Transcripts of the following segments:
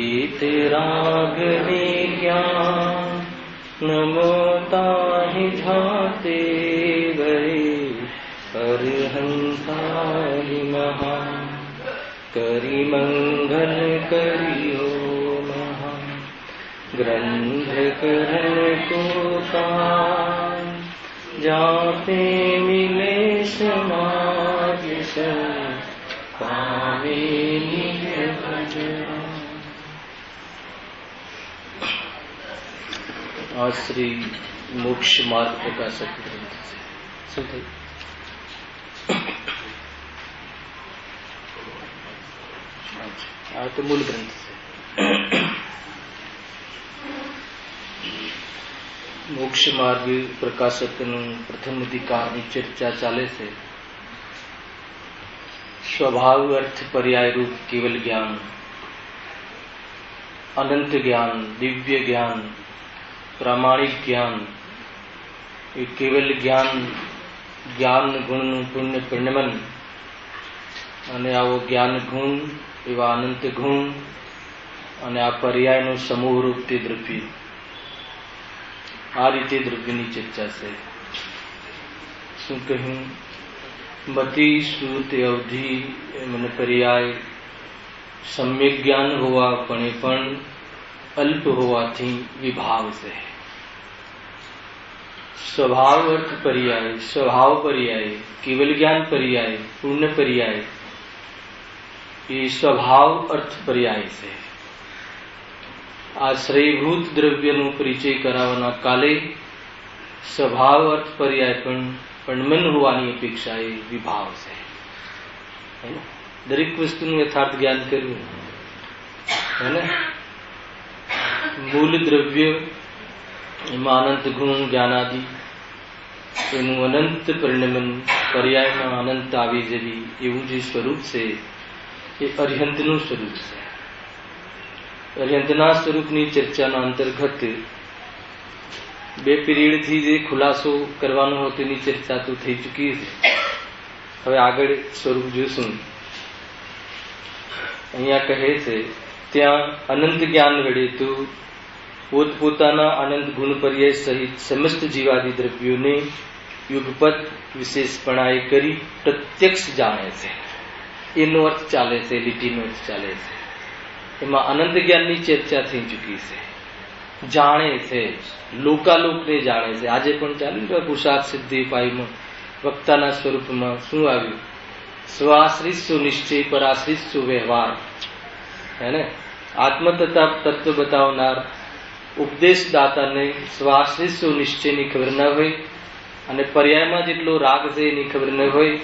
वीतरागवे ज्ञान नमो ताहि झाते गए अरहंताहि महा करि मंगल करियो महा ग्रंथ करण को कान जाते मिले समाज पावे निज भजन। आज श्री मोक्ष मार्ग प्रकाशक ग्रंथ से तो मूल ग्रंथ से मोक्ष मार्ग प्रकाशक प्रथम अधिकार की चर्चा चाले से स्वभाव अर्थ पर्याय रूप केवल ज्ञान, अनंत ज्ञान, दिव्य ज्ञान, प्रामाणिक ज्ञान, ये केवल ज्ञान ज्ञान गुण पुण्य परिणमन અને આવો જ્ઞાન ગુણ એવા અનંત ગુણ અને આ પર્યાયનો સમૂહ રૂપ તે દ્રવ્ય, આ રીતે દ્રવ્યની ચર્ચા છે. શું કહ્યું? મતિ શ્રુત અવધિ મને પર્યાય સમ્યક જ્ઞાન હોવા પણ અલ્પ હોવાથી વિભાવ છે. स्वभाव अर्थ पर्याय, स्वभाव पर्याय, केवल ज्ञान पर्याय, पूर्ण पर्याय, ये स्वभाव अर्थ पर्याय से आश्रयभूत द्रव्यનો પરિચય કરાવવાના કાલે સ્વભાવ અર્થ પર્યાય પણ મન હોવાની અપેક્ષા એ વિભાવ છે. દરેક વસ્તુનું યથાર્થ જ્ઞાન કરવું હે ને. મૂળ દ્રવ્ય એમાં અનંત ગુણ જ્ઞાનાદિ, એનું અનંત પરિણમન, પર્યાયમાં અનંત આવી જવી, એવું જે સ્વરૂપ છે એ અર્યંતનું સ્વરૂપ છે. અર્યંતના સ્વરૂપની ચર્ચાના અંતર્ગત બે પીરિયડથી જે ખુલાસો કરવાનો હતો તેની ચર્ચા તો થઈ ચૂકી છે. હવે આગળ સ્વરૂપ જોશું. અહીંયા કહે છે ત્યાં અનંત જ્ઞાન વડે તો પોતપોતાના અનંત ગુણ પર્યાય સહિત સમસ્ત જીવાદી દ્રવ્યોને યુગપત વિશેષપણાએ કરી પ્રત્યક્ષ જાણે છે. એનો અર્થ ચાલે છે, લીટીનો અર્થ ચાલે છે. એમાં અનંત જ્ઞાનની ચર્ચા થઈ ચૂકી છે. જાણે છે, લોકાલોકને જાણે છે. આજે પણ ચાલ્યું પુરુષાર્થ સિદ્ધિ ઉપાયમાં વક્તાના સ્વરૂપમાં શું આવ્યું? સ્વાશ્રિત સુ નિશ્ચય, પરાશ્રિત સુ વ્યવહાર, હે ને. આત્મતત્વ બતાવનાર ઉપદેશદાતાને સ્વાશ્રિત સુ નિશ્ચયની ખબર ન હોય અને પર્યાયમાં જેટલો રાગ છે એની ખબર ન હોય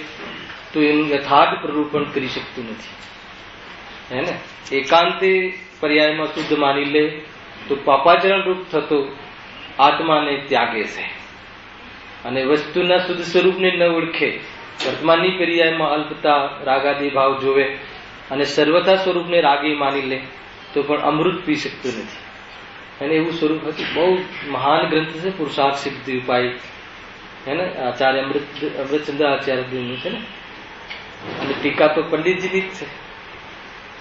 તો એનું યથાર્થ પ્રરૂપણ કરી શકતું નથી, હે ને. એકાંતે પર્યાયમાં શુદ્ધ માની લે તો પાપાચરણ રૂપ થતો આત્માને ત્યાગે છે અને વસ્તુના શુદ્ધ સ્વરૂપને ન ઓળખે, વર્તમાનની પર્યાયમાં અલ્પતા રાગાદી ભાવ જોવે અને સર્વથા સ્વરૂપને રાગી માની લે તો પણ અમૃત પી શકતું નથી. અને એવું સ્વરૂપ હતું. બહુ મહાન ગ્રંથ છે પુરુષાર્થ સિદ્ધિ ઉપાય, હે ને. આચાર્ય અમૃતચંદ્ર આચાર્યનું છે ને. અને ટીકા તો પંડિતજીની જ છે,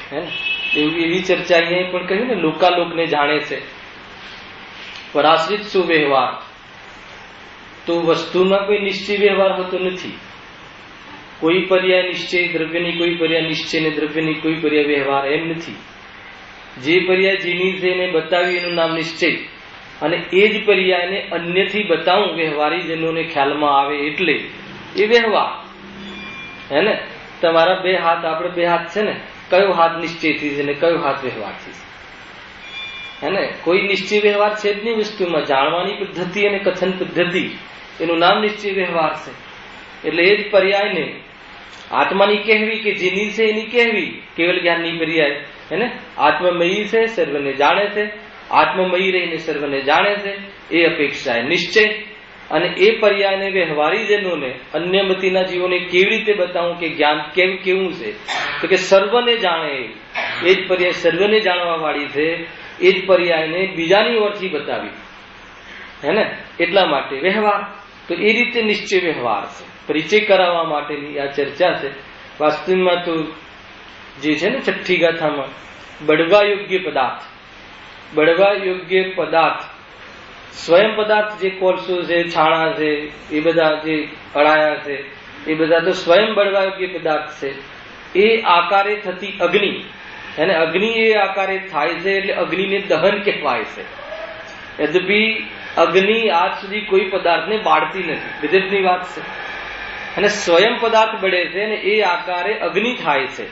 હે ને. એવી ચર્ચા અહીંયા પણ કહ્યું ને, લોકાલોકને જાણે છે. પરાશ્રિત શું વ્યવહાર, તો વસ્તુમાં કોઈ નિશ્ચય વ્યવહાર હોતો નથી. કોઈ પર્યાય નિશ્ચય દ્રવ્યની, કોઈ પર્યાય નિશ્ચય ને દ્રવ્યની, કોઈ પર્યાય વ્યવહાર, એમ નથી. જે પર્યાય જેની છે એને બતાવી એનું નામ નિશ્ચય, અને એ જ પર્યાયને અન્યથી બતાવું વ્યવહારી જનોને ખ્યાલમાં આવે એટલે એ વ્યવહાર, હે ને. તમારા બે હાથ, આપણે બે હાથ છે ને, કયો હાથ નિશ્ચયથી છે ને કયો હાથ વ્યવહારથી છે, હે ને. કોઈ નિશ્ચય વ્યવહાર છે જ નહીં વસ્તુમાં. જાણવાની પદ્ધતિ અને કથન પદ્ધતિ, એનું નામ નિશ્ચય વ્યવહાર છે. એટલે એ જ પર્યાયને આત્માની કહેવી કે જેની છે એની કહેવી, કેવલ જ્ઞાનની પર્યાય, હે ને. આત્મમયી છે, સર્વને જાણે છે. આત્મમયી રહીને સર્વને જાણે છે એ અપેક્ષા નિશ્ચય. અને એ પર્યાયને વ્યવહારીજનોને, અન્ય મતીના જીવોને કેવી રીતે બતાવું કે જ્ઞાન કેવું છે, તો કે સર્વને જાણે. એ જ પર્યાય સર્વને જાણવા વાળી છે. એ જ પર્યાયને બીજાની ઓરથી બતાવી, હે ને. એટલા માટે વ્યવહાર, તો એ રીતે નિશ્ચય વ્યવહાર છે. પરિચય કરાવવા માટેની આ ચર્ચા છે. વાસ્તવમાં તો જે છે ને છઠ્ઠી ગાથામાં બળવા યોગ્ય પદાર્થ, બળવા યોગ્ય પદાર્થ, સ્વયં પદાર્થ જે કોલસો છે, છાણા છે, એ બધા જે અળાયા છે, એ બધા તો સ્વયં બળવા યોગ્ય પદાર્થ છે. એ આકારે થતી અગ્નિ, અને અગ્નિ એ આકારે થાય છે એટલે અગ્નિને દહન કહેવાય છે. યદ્યપિ અગ્નિ આજ સુધી કોઈ પદાર્થને બાળતી નથી, ગજબની વાત છે. અને સ્વયં પદાર્થ બળે છે અને એ આકારે અગ્નિ થાય છે,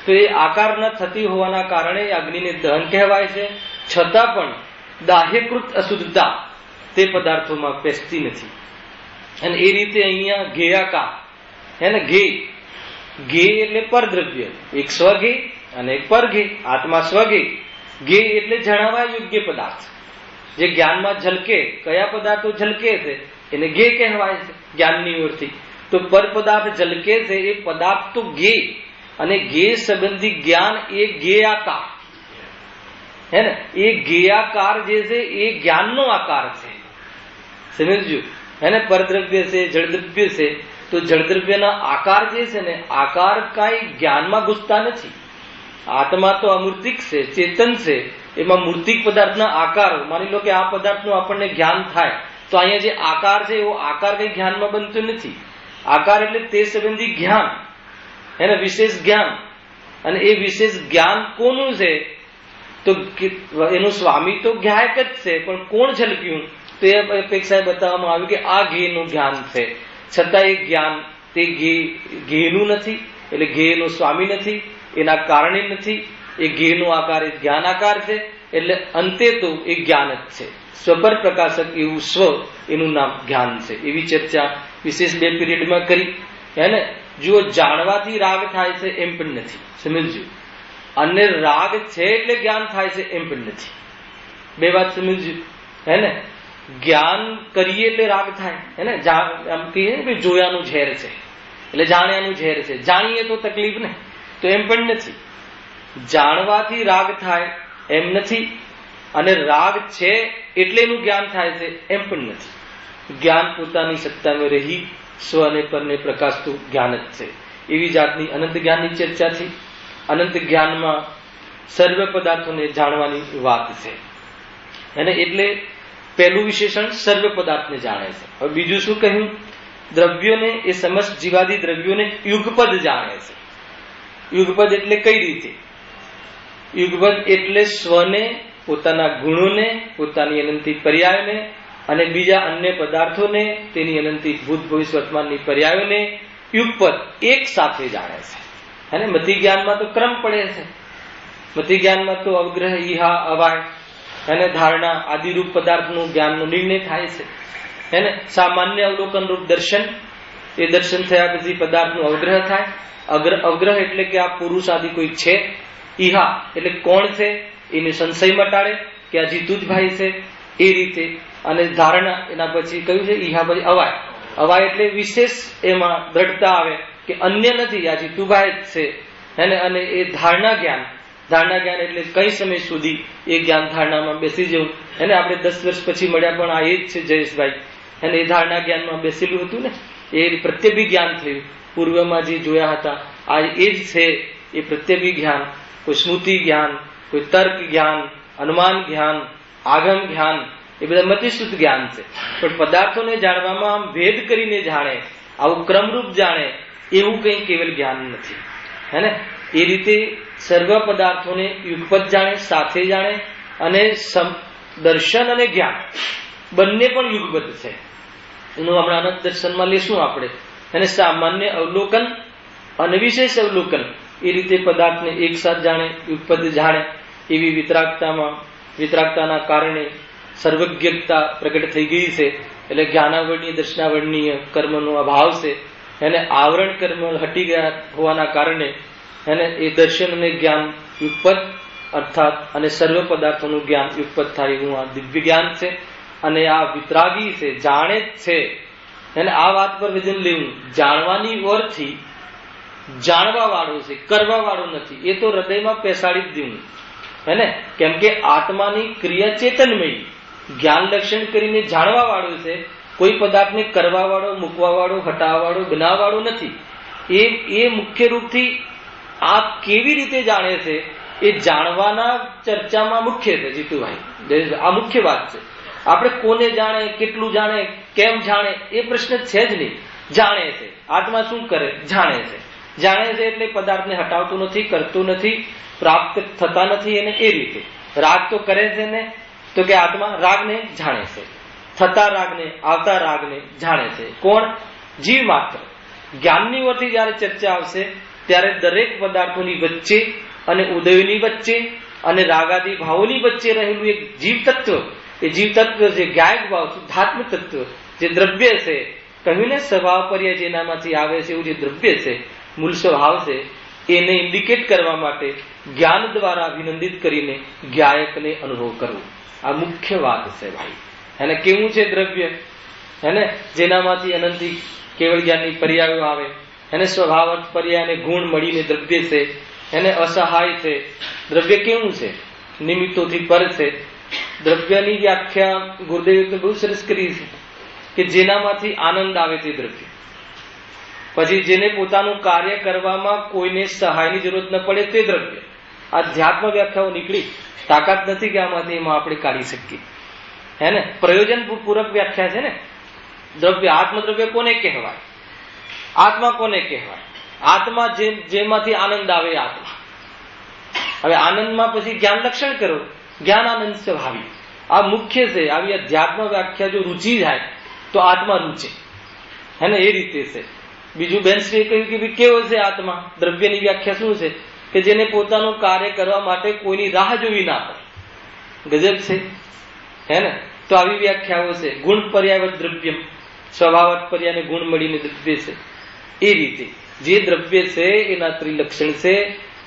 તો એ આકાર ન થતી હોવાના કારણે અગ્નિને દહન કહેવાય છે. છતાં પણ દાહ્યકૃત અશુદ્ધતા તે પદાર્થોમાં પેસતી નથી. અને એ રીતે અહીંયા ઘેયાકાર, હે ને, ઘે એટલે પરદ્રવ્ય, એક સ્વઘે અને એક પરઘે, આત્મા સ્વઘે. ઘે એટલે જણાવવા યોગ્ય પદાર્થ, જે જ્ઞાનમાં ઝલકે, કયા પદાર્થો ઝલકે છે એને ઘે કહેવાય છે જ્ઞાનની ઓરથી. તો પર પદાર્થ ઝલકે છે એ પદાર્થ તો ઘે, અને ઘે સંબંધી જ્ઞાન એ જ્ઞેયાકાર, હે ને, એ જ્ઞેયાકાર જે છે એ જ્ઞાનનો આકાર છે. સમજ્યું? હે ને, પરદ્રવ્ય છે, જળદ્રવ્ય છે, તો જળદ્રવ્યના આકાર જે છે ને, આકાર કઈ જ્ઞાનમાં ઘૂસતા નથી. આત્મા તો અમૂર્તિક છે, ચેતન છે, એમાં મૂર્તિક પદાર્થના આકારો, માની લો કે આ પદાર્થનું આપણને જ્ઞાન થાય, તો અહીંયા જે આકાર છે એવો આકાર કઈ જ્ઞાનમાં બનતો નથી. આકાર એટલે તે સંબંધી જ્ઞાન, એને વિશેષ જ્ઞાન. અને એ વિશેષ જ્ઞાન કોનું છે? તો એનું સ્વામી તો જ્ઞાયક જ છે, પણ કોણ ઝલક્યું? તો એ અપેક્ષાએ બતાવવામાં આવ્યું કે આ ઘેનું જ્ઞાન છે. છતાં એ જ્ઞાન તે ઘેનું નથી, એટલે ઘેનો સ્વામી નથી, એના કારણે નથી. એ ઘેનો આકાર એ જ્ઞાન આકાર છે, એટલે અંતે તો એ જ્ઞાન જ છે. સ્વપર પ્રકાશક એવું સ્વ, એનું નામ જ્ઞાન છે. એવી ચર્ચા વિશેષ 2 પીરિયડમાં કરી. હે જુઓ, જાણવાથી રાગ થાય છે એમ પણ નથી, સમજજો. અને રાગ છે એટલે જ્ઞાન થાય છે એમ પણ નથી. 2 વાત સમજજો. હે ને, જ્ઞાન કરીએ એટલે રાગ થાય. હે ને, આમ કહીએ ને ભાઈ જોયાનું ઝેર છે એટલે જાણ્યાનું ઝેર છે, જાણીએ તો તકલીફ ને, તો એમ પણ નથી. જાણવાથી રાગ થાય એમ નથી, અને રાગ છે એટલે એનું જ્ઞાન થાય છે એમ પણ નથી. જ્ઞાન પોતાની સત્તામાં રહી સ્વ અને પરને પ્રકાશતું જ્ઞાન જ છે. એવી જાતની અનંત જ્ઞાનની ચર્ચા છે. અનંત જ્ઞાનમાં સર્વ પદાર્થોને જાણવાની વાત છે. અને એટલે પહેલું વિશેષણ સર્વ પદાર્થને જાણે છે. હવે બીજું શું કહ્યું? દ્રવ્યોને, એ સમસ્ત જીવાદી દ્રવ્યોને યુગપદ જાણે છે. યુગપદ એટલે કઈ રીતે? યુગપદ એટલે સ્વને, પોતાના ગુણોને, પોતાની અનંતી પર્યાયોને, અને બીજા અન્ય પદાર્થોને, તેની અનંતી ભૂત ભવિષ્ય વર્તમાનની પર્યાયોને યુગપદ એક સાથે જાણે છે. અને મતિ જ્ઞાનમાં તો ક્રમ પડે છે. મતિ જ્ઞાનમાં તો અવગ્રહ, ઈહા, અવાય અને ધારણા આદિરૂપ પદાર્થનું જ્ઞાનનો નિર્ણય થાય છે. એને સામાન્ય અવલોકન રૂપ દર્શન, એ દર્શન થયા પછી પદાર્થનું અવગ્રહ થાય. અવગ્રહ એટલે કે આ પુરુષ આદિ કોઈ છે. ઈહા એટલે કોણ છે એને સંશય મટાડે કે આ જીતુજભાઈ છે, એ રીતે. અને ધારણા, એના પછી કયું છે? ઈહા પછી અવાય. અવાય એટલે વિશેષ એમાં દ્રઢતા આવે કે અન્ય નથી, આ જીતુભાઈ જ છે. એને અને એ ધારણા જ્ઞાન, ધારણા જ્ઞાન એટલે કઈ સમય સુધી એ જ્ઞાન ધારણામાં બેસી જવું. એને આપણે 10 વર્ષ પછી મળ્યા પણ આ એ જ છે જયેશભાઈ. અને એ ધારણા જ્ઞાનમાં બેસેલું હતું ને, એ પ્રત્યભી જ્ઞાન થયું. પૂર્વમાં જે જોયા હતા આ એ જ છે. એ પ્રત્યભી જ્ઞાન, કોઈ સ્મૃતિ જ્ઞાન, કોઈ તર્ક જ્ઞાન, અનુમાન જ્ઞાન, આગમ જ્ઞાન, એ બધા મતિશુદ્ધ જ્ઞાન છે. પણ પદાર્થોને જાણવામાં આમ ભેદ કરીને જાણે, આવું ક્રમરૂપ જાણે, એવું કંઈ કેવલ જ્ઞાન નથી. હે ને, એ રીતે સર્વ પદાર્થોને યુગપદ જાણે, સાથે જાણે. અને દર્શન અને જ્ઞાન બંને પણ યુગપદ છે. એનું હમણાં અનંત દર્શનમાં લેશું આપણે. અને સામાન્ય અવલોકન અને વિશેષ અવલોકન, એ રીતે પદાર્થને એક સાથ જાણે, યુગપદ જાણે. એવી વિતરાગતાના કારણે સર્વજ્ઞતા પ્રગટ થઈ ગઈ છે. એટલે જ્ઞાનાવરણીય દર્શનાવરણીય કર્મનો અભાવ છે. એને આવરણ કર્મ હટી ગયા હોવાના કારણે એને એ દર્શન અને જ્ઞાન યુગપદ અર્થાત અને સર્વ પદાર્થોનું જ્ઞાન યુગપદ થાય એવું આ દિવ્ય જ્ઞાન છે. અને આ વિતરાગી છે, જાણે જ છે. એને આ વાત પર વજન લેવું, જાણવાની ઓરથી જાણવા વાળો છે, કરવા વાળો નથી. એ તો હૃદયમાં પેસાડી જ દેવું. હેને, કેમ કે આત્માની ક્રિયા ચેતનમય, જ્ઞાન લક્ષણ કરીને જાણવા વાળો છે. કોઈ પદાર્થને કરવા વાળો, મૂકવા વાળો, હટાવવા વાળો, બનાવવા વાળો નથી. એ મુખ્ય રૂપથી આ કેવી રીતે જાણે છે એ જાણવાના ચર્ચામાં મુખ્ય છે જીતુભાઈ, આ મુખ્ય વાત છે. આપણે કોને જાણે, કેટલું જાણે, કેમ જાણે એ પ્રશ્ન છે જ નહીં. જાણે છે આત્મા શું કરે, જાણે છે. જાણે છે એટલે પદાર્થને હટાવતું નથી, કરતું નથી, પ્રાપ્ત થતા નથી એને. એ રીતે રાગ તો કરે છે ને, તો કે આત્મા રાગને જાણે છે, થતા રાગને, આવતા રાગને જાણે છે. કોણ? જીવ માત્ર. જ્ઞાનની ઓરથી જયારે ચર્ચા આવશે ત્યારે દરેક પદાર્થોની વચ્ચે અને ઉદયની વચ્ચે અને રાગાદી ભાવોની વચ્ચે રહેલું એક જીવ તત્વ, એ જીવ તત્વ જે ગાયક ભાવ, શુદ્ધાત્મ તત્વ, જે દ્રવ્ય છે, કહ્યું ને સ્વભાવ પર્યાય જેનામાંથી આવે છે એવું જે દ્રવ્ય છે, મૂળ સ્વભાવ છે, એને ઇન્ડિકેટ કરવા માટે જ્ઞાન દ્વારા અભિનંદિત કરીને ગાયકને અનુભવ કરવો. આ મુખ્ય વાત છે ભાઈ. એને કેવું છે દ્રવ્ય? એને જેનામાંથી અનંતી કેવળ જ્ઞાનની પર્યાયો આવે, એને સ્વભાવ પર્યાય અને ગુણ મળીને દ્રવ્ય છે. એને અસહાય છે. દ્રવ્ય કેવું છે? નિમિત્તોથી પર છે. દ્રવ્યની વ્યાખ્યા ગુરુદેવે તો બહુ સરસ કરી છે કે જેનામાંથી આનંદ આવે તે દ્રવ્ય. પછી જેને પોતાનું કાર્ય કરવામાં કોઈને સહાયની જરૂરત ન પડે તે દ્રવ્ય. આધ્યાત્મ વ્યાખ્યાઓ નીકળી, તાકાત નથી કે આમાંથી એમાં આપણે કાઢી શકીએ. હે ને? પ્રયોજન પૂરક વ્યાખ્યા છે ને દ્રવ્ય. આત્મદ્રવ્ય કોને કહેવાય? આત્મા કોને કહેવાય? આત્મા જેમાંથી આનંદ આવે આત્મા. હવે આનંદમાં પછી જ્ઞાન લક્ષણ કરો, જ્ઞાન આનંદ સ્વભાવી. આ મુખ્ય છે. આવી અધ્યાત્મ વ્યાખ્યા જો રૂચી જાય તો આત્મા રૂચે. હે ને? એ રીતે છે. બીજું બેનશ્રીએ કહ્યું કે ભાઈ કેવો છે આત્મા? દ્રવ્યની વ્યાખ્યા શું છે? કે જેને પોતાનું કાર્ય કરવા માટે કોઈની રાહ જોવી ના પડે. ગજબ છે. હે ને? તો આવી વ્યાખ્યાઓ છે. ગુણ પર્યાવત દ્રવ્યમ, સ્વભાવત પર્યાય ગુણ મળીને દ્રવ્ય છે. એ રીતે જે દ્રવ્ય છે એના ત્રિલક્ષણ છે.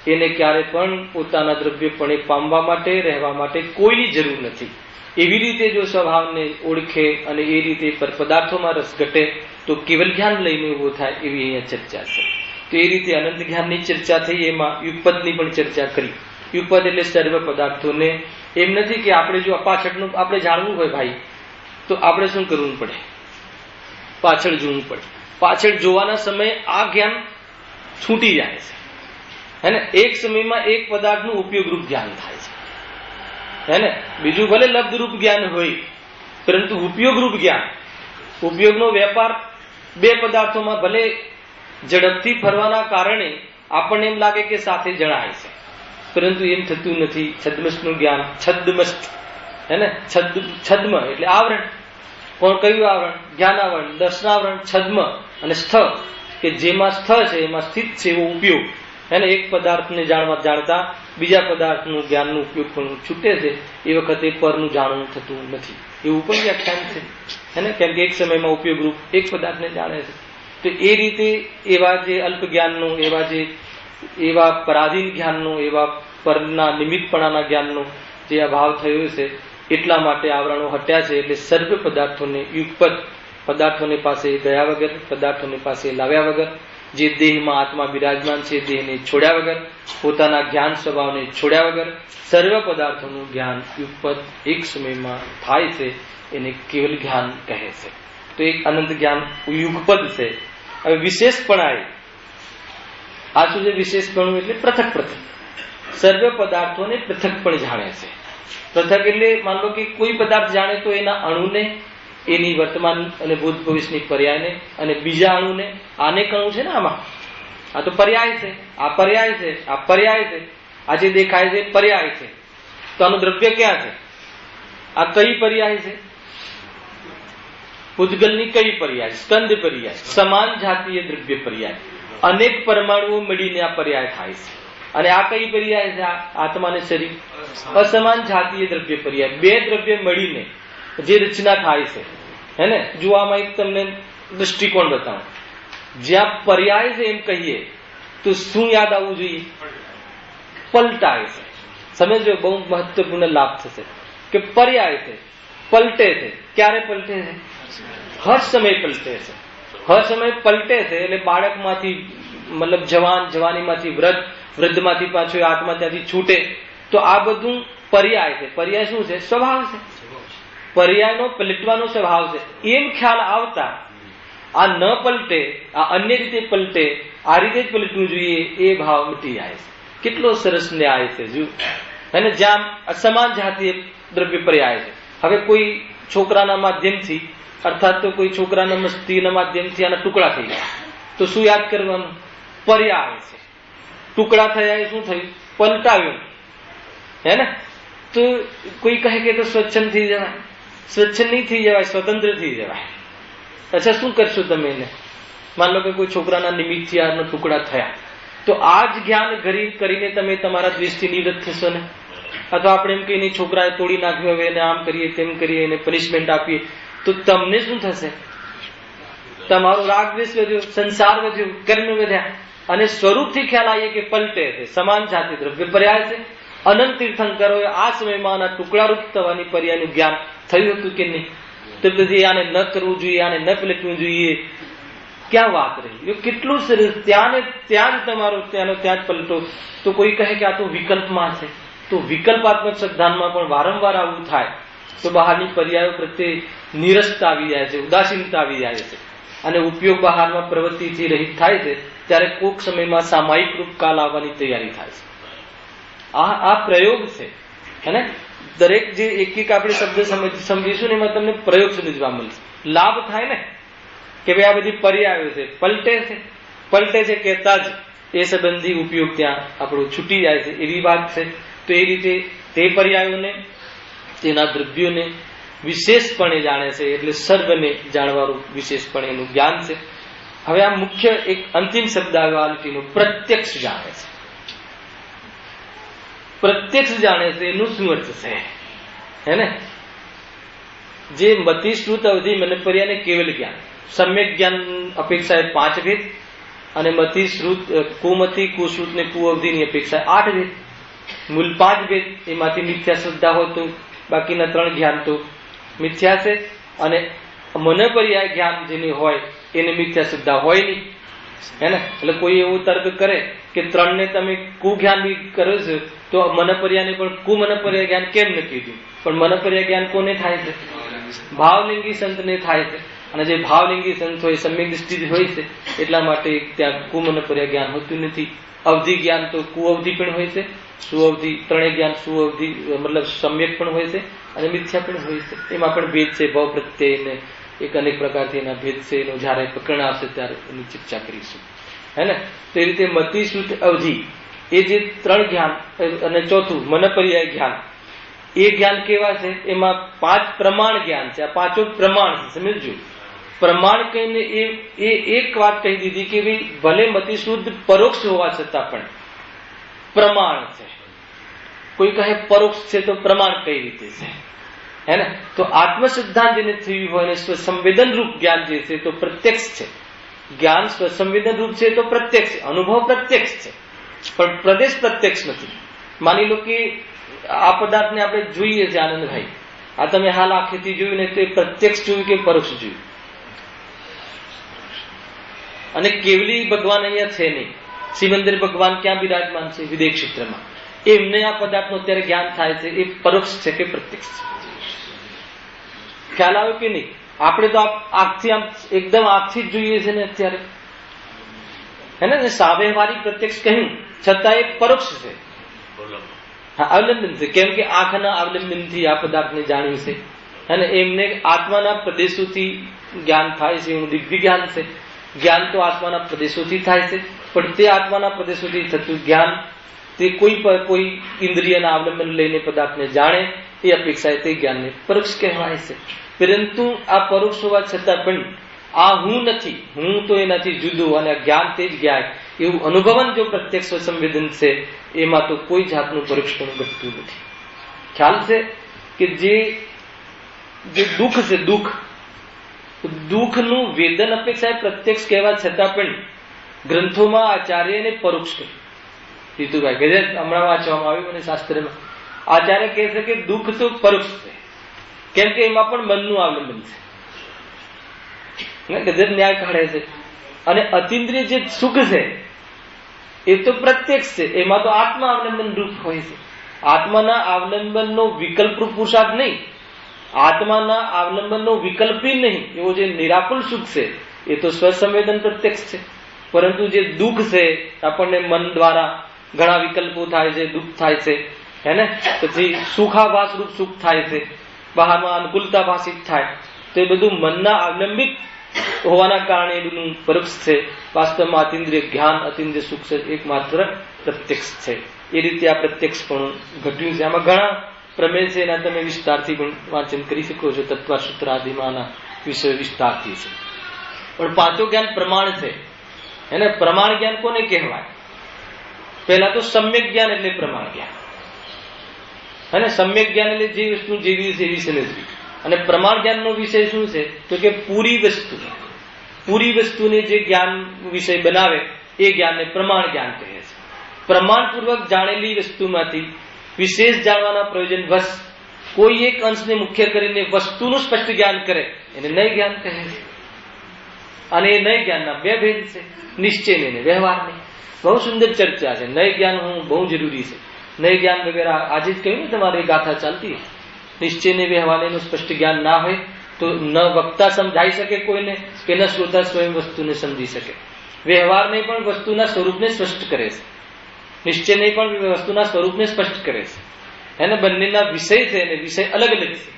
એને ક્યારે પણ પોતાના દ્રવ્યપણે પામવા માટે, રહેવા માટે કોઈની જરૂર નથી. એવી રીતે જો સ્વભાવને ઓળખે અને એ રીતે પર પદાર્થોમાં રસ ઘટે તો કેવલ જ્ઞાન લઈને ઉભો થાય. એવી અહીંયા ચર્ચા છે. તો એ રીતે અનંત જ્ઞાનની ચર્ચા થઈ. એમાં યુગપદની પણ ચર્ચા કરી. યુગપદ એટલે સર્વ પદાર્થોને. એમ નથી કે આપણે જો પાછળનું આપણે જાણવું હોય ભાઈ તો આપણે શું કરવું પડે? પાછળ જોવું પડે. પાછળ જોવાના સમયે આ જ્ઞાન છૂટી જાય છે. હે ને? એક સમયમાં એક પદાર્થનું ઉપયોગરૂપ જ્ઞાન થાય છે. હે ને? બીજું ભલે લબ્ધરૂપ જ્ઞાન હોય, પરંતુ ઉપયોગરૂપ જ્ઞાન, ઉપયોગનો વેપાર બે પદાર્થોમાં ભલે ઝડપથી ફરવાના કારણે આપણને એમ લાગે કે સાથે જણાય છે, પરંતુ એમ થતું નથી. છદ્મસ્તનું જ્ઞાન, છદ્મસ્ત. હે ને? છદ્મ એટલે આવરણ. કોણ? કયું આવરણ? જ્ઞાનાવરણ, દર્શનાવરણ. છદ્મ અને સ્થ કે જેમાં સ્થ છે એમાં સ્થિત છે એવો ઉપયોગ. એને એક પદાર્થને જાણતા બીજા પદાર્થનું જ્ઞાનનું ઉપયોગ પણ છૂટે છે. એ વખતે પરનું જાણવું થતું નથી. એવું પણ વ્યાખ્યાન છે. એને કેમ કે એક સમયમાં ઉપયોગરૂપ એક પદાર્થને જાણે છે. તો એ રીતે એવા જે અલ્પ જ્ઞાનનો, એવા પરાધીન જ્ઞાનનો, એવા પરના નિમિત્તપણાના જ્ઞાનનો જે અભાવ થયો છે, એટલા માટે આવરણો હટ્યા છે. એટલે સર્વ પદાર્થોને યુગપદ, પદાર્થોને પાસે ગયા વગર, પદાર્થોને પાસે લાવ્યા વગર, જે દેહમાં આત્મા બિરાજમાન છે દેહને છોડ્યા વગર, પોતાના જ્ઞાન સ્વભાવને છોડ્યા વગર સર્વ પદાર્થોનું જ્ઞાન યુગપદ એક સમયમાં થાય છે. એને કેવલ જ્ઞાન કહે છે. તો એક અનંત જ્ઞાન યુગપદ છે. હવે વિશેષપણાએ આ શું છે? વિશેષપણું એટલે પૃથક પૃથક. સર્વ પદાર્થોને પૃથક પણ જાણે છે. પૃથક એટલે માન લો કે કોઈ પદાર્થ જાણે તો એના અણુને, એની વર્તમાન અને ભૂત ભવિષ્યની પર્યાયને, અને બીજા અણુને. આનેક અણુ છે ને આમાં. આ તો પર્યાય છે, આ પર્યાય છે, આ પર્યાય છે. આ જે દેખાય છે પર્યાય છે. તો આનું દ્રવ્ય ક્યાં છે? આ કઈ પર્યાય છે? પૂતગલની કઈ પર્યાય? સ્કંદ પર્યાય. સમાન જાતીય દ્રવ્ય પર્યાય. અનેક પરમાણુઓ મળીને આ પર્યાય થાય છે. અને આ કઈ પર્યાય છે? આત્મા અને શરીર. અસમાન જાતીય દ્રવ્ય પર્યાય. બે દ્રવ્ય મળીને જે રચના થાય છે. હે ને? જો આમાં એક તમને દૃષ્ટિકોણ બતાવો. જ્યાં પર્યાય છે એમ કહીએ તો શું યાદ આવવું જોઈએ? પલટાય છે. સમજો, બહુ મહત્વપૂર્ણ લાભ થશે કે પર્યાય છે, પલટે છે. ક્યારે પલટે છે? હર સમય પલટે છે. હર સમય પલટે છે એટલે બાળકમાંથી મતલબ જવાન, જવાનીમાંથી વૃદ્ધ, વૃદ્ધમાંથી પાછો આત્મા ત્યાંથી છૂટે. તો આ બધું પર્યાય છે. પર્યાય શું છે? સ્વભાવ છે. પર્યાયનો પલટવાનો સ્વભાવ છે. એમ ખ્યાલ આવતા આ ન પલટે, આ અન્ય રીતે પલટે, આ રીતે જ પલટવું જોઈએ, એ ભાવ મટી જાય છે. કેટલો સરસ ન્યાય છે જો. અને જ્યાં અસમાન જાતીય દ્રવ્ય પર્યાય છે. હવે કોઈ છોકરાના માધ્યમથી અર્થાત તો કોઈ છોકરાના મસ્તીના માધ્યમથી આના ટુકડા થઈ ગયા તો શું યાદ કરવાનું? પર્યાય છે. ટુકડા થયા એ શું થયું? પલટાવ્યું, હે ને? તો કોઈ કહે કે તો સ્વચ્છંદ થઈ જવાય. સ્વચ્છંદ નહીં થઈ જવાય, સ્વતંત્ર થઈ જવાય. અચ્છા, શું કરશો તમે એને? માન લો કે કોઈ છોકરાના નિમિત્તથી આનો ટુકડા થયા, તો આ જ જ્ઞાન કરીને તમે તમારા દ્વેષથી નિવૃત્ત થશો ને? અથવા આપણે એમ કહીને છોકરાએ તોડી નાખ્યો, હવે એને આમ કરીએ તેમ કરીએ, એને પનિશમેન્ટ આપીએ, તો તમને શું થશે? તમારો રાગ દ્વેષ વધ્યો, સંસાર વધ્યો, કર્મ વધ્યા. અને સ્વરૂપથી ખ્યાલ આવીએ કે પલટે છે, સમાન જાતિ દ્રવ્ય પર્યાય છે. અનંત તીર્થંકરોએ આ સમયમાં આના ટુકડારૂપ થવાની પર્યાયનું જ્ઞાન થયું હતું કે નહીં? તો પછી આને ન કરવું જોઈએ, આને ન પલટવું જોઈએ, ક્યાં વાત રહી? કેટલું સરસ! ત્યાં જ તમારો ત્યાંનો ત્યાં જ પલટો. તો કોઈ કહે કે આ તો વિકલ્પમાં છે. તો વિકલ્પાત્મક શ્રદ્ધાનમાં પણ વારંવાર આવું થાય તો બહારની પર્યાયો પ્રત્યે નિરસતા આવી જાય છે, ઉદાસીનતા આવી જાય છે, અને ઉપયોગ બહારમાં પ્રવૃત્તિથી રહિત થાય છે. ત્યારે કોઈક સમયમાં સામાયિક રૂપ કાલ આવવાની તૈયારી થાય છે. આ પ્રયોગ છે. અને દરેક જે એક આપણે શબ્દ સમજીશું ને એમાં તમને પ્રયોગ સમજવા મળશે. લાભ થાય ને કે ભાઈ આ બધી પર્યાયો છે, પલટે છે કહેતા જ એ સંબંધી ઉપયોગ ત્યાં આપણો છૂટી જાય છે, એવી વાત છે. તો એ રીતે તે પર્યાયોને, તેના દ્રવ્યોને વિશેષપણે જાણે છે, એટલે સર્વને જાણવાનું વિશેષપણે એનું જ્ઞાન છે. હવે આ મુખ્ય એક અંતિમ શબ્દાવલીનો પ્રત્યક્ષ જાણે છે. પ્રત્યક્ષ જાણે છે એનું શું અર્થ છે? હે ને? જે મતિ શ્રુત અવધિ મને પર્યાને કેવલ જ્ઞાન, સમ્યક જ્ઞાન અપેક્ષાએ 5 ભેદ, અને મતિ શ્રુત કુમતિ કુશ્રુત ને કુઅવધિની અપેક્ષાએ 8 ભેદ. મૂળ 5 ભેદ એમાંથી મિથ્યા શ્રદ્ધા હોય તો બાકીના 3 જ્ઞાન તો મિથ્યા છે. અને મન પર્યાય જ્ઞાન જેની હોય એને મિથ્યા શ્રદ્ધા હોય નહીં, હે ને? એટલે કોઈ એવું તર્ક કરે કે 3 ને તમે કુજ્ઞાન બી કરો છો તો મન પર્યાયને પણ કુમન પર્યાય જ્ઞાન કેમ ન કીધું? પણ મન પર્યાય જ્ઞાન કોને થાય છે? ભાવલિંગી સંતને થાય છે. અને જે ભાવલિંગી સંત હોય સમ્યક દૃષ્ટિ હોય છે એટલા માટે ત્યાં કુમન પર્યાય જ્ઞાન હોતું નથી. અવધિ જ્ઞાન તો કુઅવધિ પણ હોય છે, સુઅવધિ, ત્રણેય જ્ઞાન સુઅવધિ મતલબ સમ્યક પણ હોય છે અને મિથ્યા પણ હોય છે. એમાં પણ ભેદ છે. ભાવ પ્રત્યે એક અનેક પ્રકારથી એના ભેદ છે. એનું જયારે પ્રકરણ આવશે ત્યારે એની ચર્ચા કરીશું, હે ને? તો એ રીતે મતિ શ્રુત અવધિ એ જે 3 જ્ઞાન, અને ચોથું મન પર્યાય જ્ઞાન, એ જ્ઞાન કેવા છે? એમાં 5 પ્રમાણ જ્ઞાન છે. આ 5 પ્રમાણ છે, સમજો. પ્રમાણ કહીને એ એક વાત કહી દીધી કે ભાઈ ભલે મતિ શુદ્ધ પરોક્ષ હોવા છતાં પણ પ્રમાણ છે. કોઈ કહે પરોક્ષ છે તો પ્રમાણ કઈ રીતે છે, હે ને? તો આત્મ સિદ્ધાંત જેને થયું હોય ને સ્વસંવેદન રૂપ જ્ઞાન જે છે તો પ્રત્યક્ષ છે. જ્ઞાન સ્વસંવેદન રૂપ છે તો પ્રત્યક્ષ છે. અનુભવ પ્રત્યક્ષ છે પણ પ્રદેશ પ્રત્યક્ષ નથી. માની લો કે આ પદાર્થને આપણે જોઈએ છે આનંદભાઈ, આ તમે હાલ આંખેથી જોયું ને તો એ પ્રત્યક્ષ જોયું કે પરોક્ષ જોયું? અને કેવલી ભગવાન અહીંયા છે નહીં. સિમંદર ભગવાન ક્યાં બિરાજમાન છે? વિદેહ ક્ષેત્રમાં. એમને આ પદાર્થનું અત્યારે જ્ઞાન થાય છે, એ પરોક્ષ છે કે પ્રત્યક્ષ છે? ખ્યાલ આવ્યો કે નહીં? આપણે તો આંખથી આમ એકદમ આંખથી જ જોઈએ છે ને અત્યારે, હે ને? સાવ્યવહારિક પ્રત્યક્ષ કહ્યું છતાં એ પરોક્ષ છે. હા, અવલંબન છે. કેમ કે આંખના અવલંબનથી આ પદાર્થને જાણ્યું છે, અને એમને આત્માના પ્રદેશોથી જ્ઞાન થાય છે. એવું દિવ્ય જ્ઞાન છે. જ્ઞાન તો આત્માના પ્રદેશોથી થાય છે, પણ તે આત્માના પ્રદેશોથી થતું જ્ઞાન તે કોઈ ઇન્દ્રિયના અવલંબન લઈને પદાર્થને જાણે એ અપેક્ષાએ તે જ્ઞાનને પરોક્ષ કહેવાય છે. પરંતુ આ પરોક્ષ હોવા છતાં પણ આ હું નથી, હું તો એનાથી જુદો, અને આ જ્ઞાન તે જ જ્ઞાન એવું અનુભવન જો પ્રત્યક્ષ સંવેદન છે એમાં તો કોઈ જાતનું પરોક્ષપણું ઘટતું નથી. ખ્યાલ છે કે જે દુઃખ છે, દુઃખનું વેદન અપેક્ષાએ પ્રત્યક્ષ કહેવા છતાં પણ ગ્રંથોમાં આચાર્યને પરોક્ષ કહ્યું. જીતુભાઈ ગજર હમણાં વાંચવામાં આવ્યું મને શાસ્ત્રમાં, આચાર્ય કહે છે કે દુઃખ તો પરોક્ષ છે, કેમ કે એમાં પણ મનનું અવલંબન છે. ગજર ન્યાય કાઢે છે. અને અતિન્દ્રિય જે સુખ છે એ તો પ્રત્યક્ષ છે, એમાં તો આત્મા અવલંબન રૂપ હોય છે. આત્માના અવલંબનનો વિકલ્પ રૂપ પુરુષાર્થ નહીં, આત્માના અવલંબનનો વિકલ્પી નહીં એવો જે નિરાકુલ સુખ છે એ તો સ્વસંવેદન પ્રત્યક્ષ છે. પરંતુ જે દુઃખ છે આપણને મન દ્વારા ઘણા વિકલ્પો થાય છે, દુઃખ થાય છે, હે ને, પછી સુખાભાસ રૂપ સુખ થાય છે, બહારમાં અનુકૂળતા ભાષિત થાય, તો એ બધું મનના અવલંબિત હોવાના કારણે એ બધું પરોક્ષ છે. વાસ્તવમાં અતિન્દ્રિય જ્ઞાન, અતિન્દ્રિય સુખ છે એકમાત્ર પ્રત્યક્ષ છે. એ રીતે આ પ્રત્યક્ષ પણ ઘટ્યું છે. આમાં ઘણા પ્રમેય છે, એના તમે વિસ્તારથી પણ વાંચન કરી શકો છો. તત્વસૂત્ર આદિમાંના વિષય વિસ્તારથી છે. પણ પાંચો જ્ઞાન પ્રમાણ છે. એને પ્રમાણ જ્ઞાન કોને કહેવાય? પહેલા તો સમ્યક જ્ઞાન એટલે પ્રમાણ જ્ઞાન. અને સમ્યક જ્ઞાન એટલે જે વસ્તુ જેવી છે એવી સમજવી. અને પ્રમાણ જ્ઞાનનો વિષય શું છે? તો કે પૂરી વસ્તુને જે જ્ઞાન વિષય બનાવે એ જ્ઞાનને પ્રમાણ જ્ઞાન કહે છે. પ્રમાણપૂર્વક જાણેલી વસ્તુમાંથી વિશેષ જાણવાના પ્રયોજન વશ કોઈ એક અંશને મુખ્ય કરીને વસ્તુનું સ્પષ્ટ જ્ઞાન કરે એને નય જ્ઞાન કહે છે. અને એ નય જ્ઞાનના બે ભેદ છે, નિશ્ચયને અને વ્યવહારને. બહુ સુંદર ચર્ચા છે. નય જ્ઞાન હું બહુ જરૂરી છે. નય જ્ઞાન વગેરે આજે જ કહ્યું ને તમારી ગાથા ચાલતી. નિશ્ચયને વ્યવહારનું સ્પષ્ટ જ્ઞાન ના હોય તો ન વક્તા સમજાઈ શકે કોઈને, કે ન શ્રોતા સ્વયં વસ્તુને સમજી શકે. વ્યવહારને પણ વસ્તુના સ્વરૂપને સ્પષ્ટ કરે છે, નિશ્ચયને પણ વસ્તુના સ્વરૂપને સ્પષ્ટ કરે છે. એને બંનેના વિષય છે અને વિષય અલગ અલગ છે.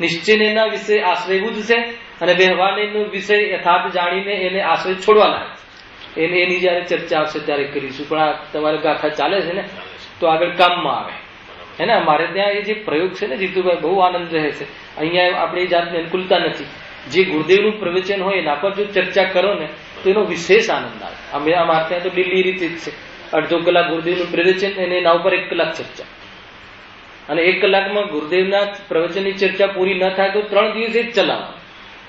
નિશ્ચયના વિષય આશ્રયભૂત છે અને વ્યવહારનો વિષય યથાર્થ જાણીને એને આશ્રય છોડવા લાગે છે. એની જયારે ચર્ચા આવશે ત્યારે કરીશું. પણ આ તમારે ગાથા ચાલે છે ને તો આગળ કામમાં આવે. હે ને, અમારે ત્યાં એ જે પ્રયોગ છે ને જીતુભાઈ, બહુ આનંદ રહે છે. અહીંયા આપણે જાતને અનુકૂળતા નથી. જે ગુરુદેવનું પ્રવચન હોય એના પર જો ચર્ચા કરો ને તો એનો વિશેષ આનંદ આવે. અમારે ત્યાં તો દિલ્હી રીતે જ છે. અડધો કલાક ગુરુદેવનું પ્રવચન અને એના ઉપર 1 કલાક ચર્ચા. અને 1 કલાકમાં ગુરુદેવના પ્રવચનની ચર્ચા પૂરી ન થાય તો 3 દિવસ જ ચલાવવા.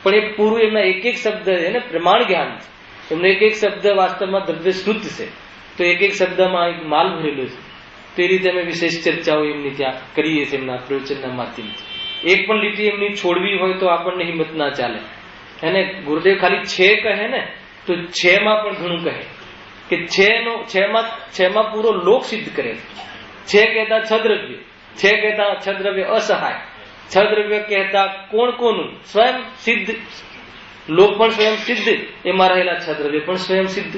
પણ એ પૂરું એમના એક શબ્દ એને પ્રમાણ જ્ઞાન છે. એમનો એક શબ્દ વાસ્તવમાં દ્રવ્ય શ્રુત છે. તો એક શબ્દમાં એક માલ ભરેલો છે. તે રીતે અમે વિશેષ ચર્ચાઓ એમની ત્યાં કરીએ છીએ એમના પ્રવચનના માધ્યમથી. એક પણ લીટી એમની છોડવી હોય તો આપણને હિંમત ના ચાલે. એને ગુરુદેવ ખાલી છે કહે ને તો છે માં પણ ઘણું કહે કે છે માં પૂરો લોક સિદ્ધ કરે છે. કહેતા છદ્રવ્ય, છે કહેતા છદ્રવ્ય અસહાય, છદ્રવ્ય કહેતા કોનું સ્વયં સિદ્ધ, લોક પણ સ્વયં સિદ્ધ, એમાં રહેલા છદ્રવ્ય પણ સ્વયં સિદ્ધ.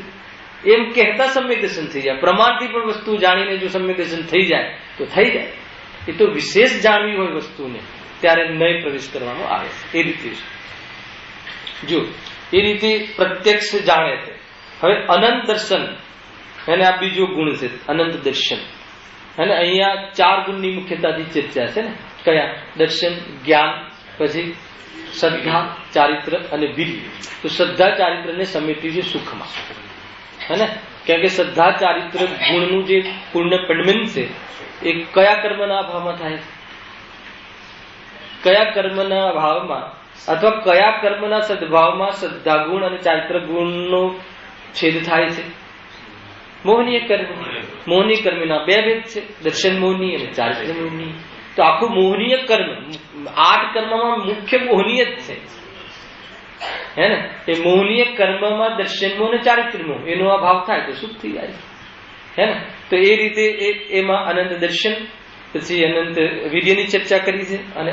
એમ કહેતા સમ્યક દર્શન થઈ જાય. પ્રમાણથી પણ વસ્તુ જાણીને જો સમ્યક દર્શન થઈ જાય તો થઈ જાય. એ તો વિશેષ જાણવી હોય વસ્તુને ત્યારે નય પ્રવેશ કરવાનો આવે છે. એ રીતે જો એ રીતે પ્રત્યક્ષ જાણે છે. હવે અનંત દર્શન એને આ બીજો ગુણ છે, અનંત દર્શન. અને અહીંયા 4 ગુણની મુખ્યતાથી ચર્ચા છે ને. કયા? દર્શન, જ્ઞાન, પછી શ્રદ્ધા, ચારિત્ર અને વીર્ય. તો શ્રદ્ધા ચારિત્રને સમેટ્યું છે સુખમાં, હે ને. કેમ કે શ્રદ્ધા ચારિત્ર ગુણનું જે પૂર્ણ પડમેન છે એ કયા કર્મના અભાવમાં થાય છે? કયા કર્મના ભાવમાં અથવા કયા કર્મના સદભાવમાં શ્રદ્ધા ગુણ અને ચારિત્ર ગુણનો છેદ થાય છે? મોહનીય કર્મ. મોહનીય કર્મના 2 ભેદ છે, દર્શન મોહની અને ચારિત્ર મોહની. તો આખું મોહનીય કર્મ 8 કર્મમાં મુખ્ય મોહનીય જ છે, હે ને. એ મોહનીય કર્મમાં દર્શન મોહ અને ચારિત્ર મોહ એનો અભાવ થાય તો સુખ થઈ જાય, હે ને. તો એ રીતે એમાં અનંત દર્શન, પછી અનંત વીર્યની ચર્ચા કરી છે અને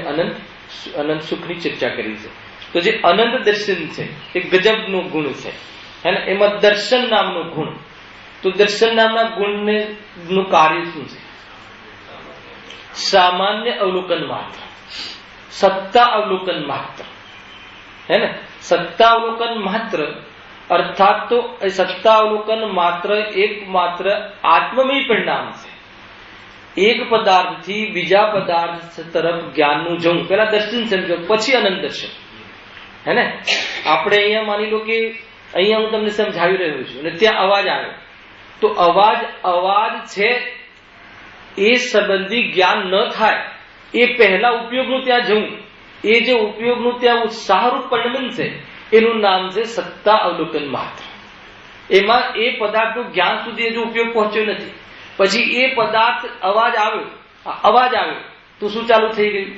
અનંત સુખની ચર્ચા કરી છે. તો જે અનંત દર્શન છે એ ગજબનો ગુણ છે, હે ને. એમાં દર્શન નામનો ગુણ. તો દર્શન નામના ગુણને નું કાર્ય શું છે? સામાન્ય અવલોકન માત્ર, સત્તા અવલોકન માત્ર, હે ને. સત્તા અવલોકન માત્ર અર્થાત તો એ સત્તા અવલોકન માત્ર એકમાત્ર આત્મમય પરિણામ છે. એક પદાર્થથી બીજા પદાર્થ તરફ જ્ઞાનનું જવું. પેલા દર્શન સમજો, પછી અનંત દર્શન, હે ને. આપણે અહીંયા માની લો કે અહીંયા હું તમને સમજાવી રહ્યો છું અને ત્યાં અવાજ આવ્યો તો અવાજ છે એ સંબંધી જ્ઞાન ન થાય એ પહેલા ઉપયોગનું ત્યાં જવું. એ જે ઉપયોગનું ત્યાં ઉત્સાહરૂપ પરિણમન છે એનું નામ છે સત્તા અવલોકન માત્ર. એમાં એ પદાર્થનું જ્ઞાન સુધી હજુ ઉપયોગ પહોંચ્યો નથી. પછી એ પદાર્થ અવાજ આવ્યો તો શું ચાલુ થઈ ગયું?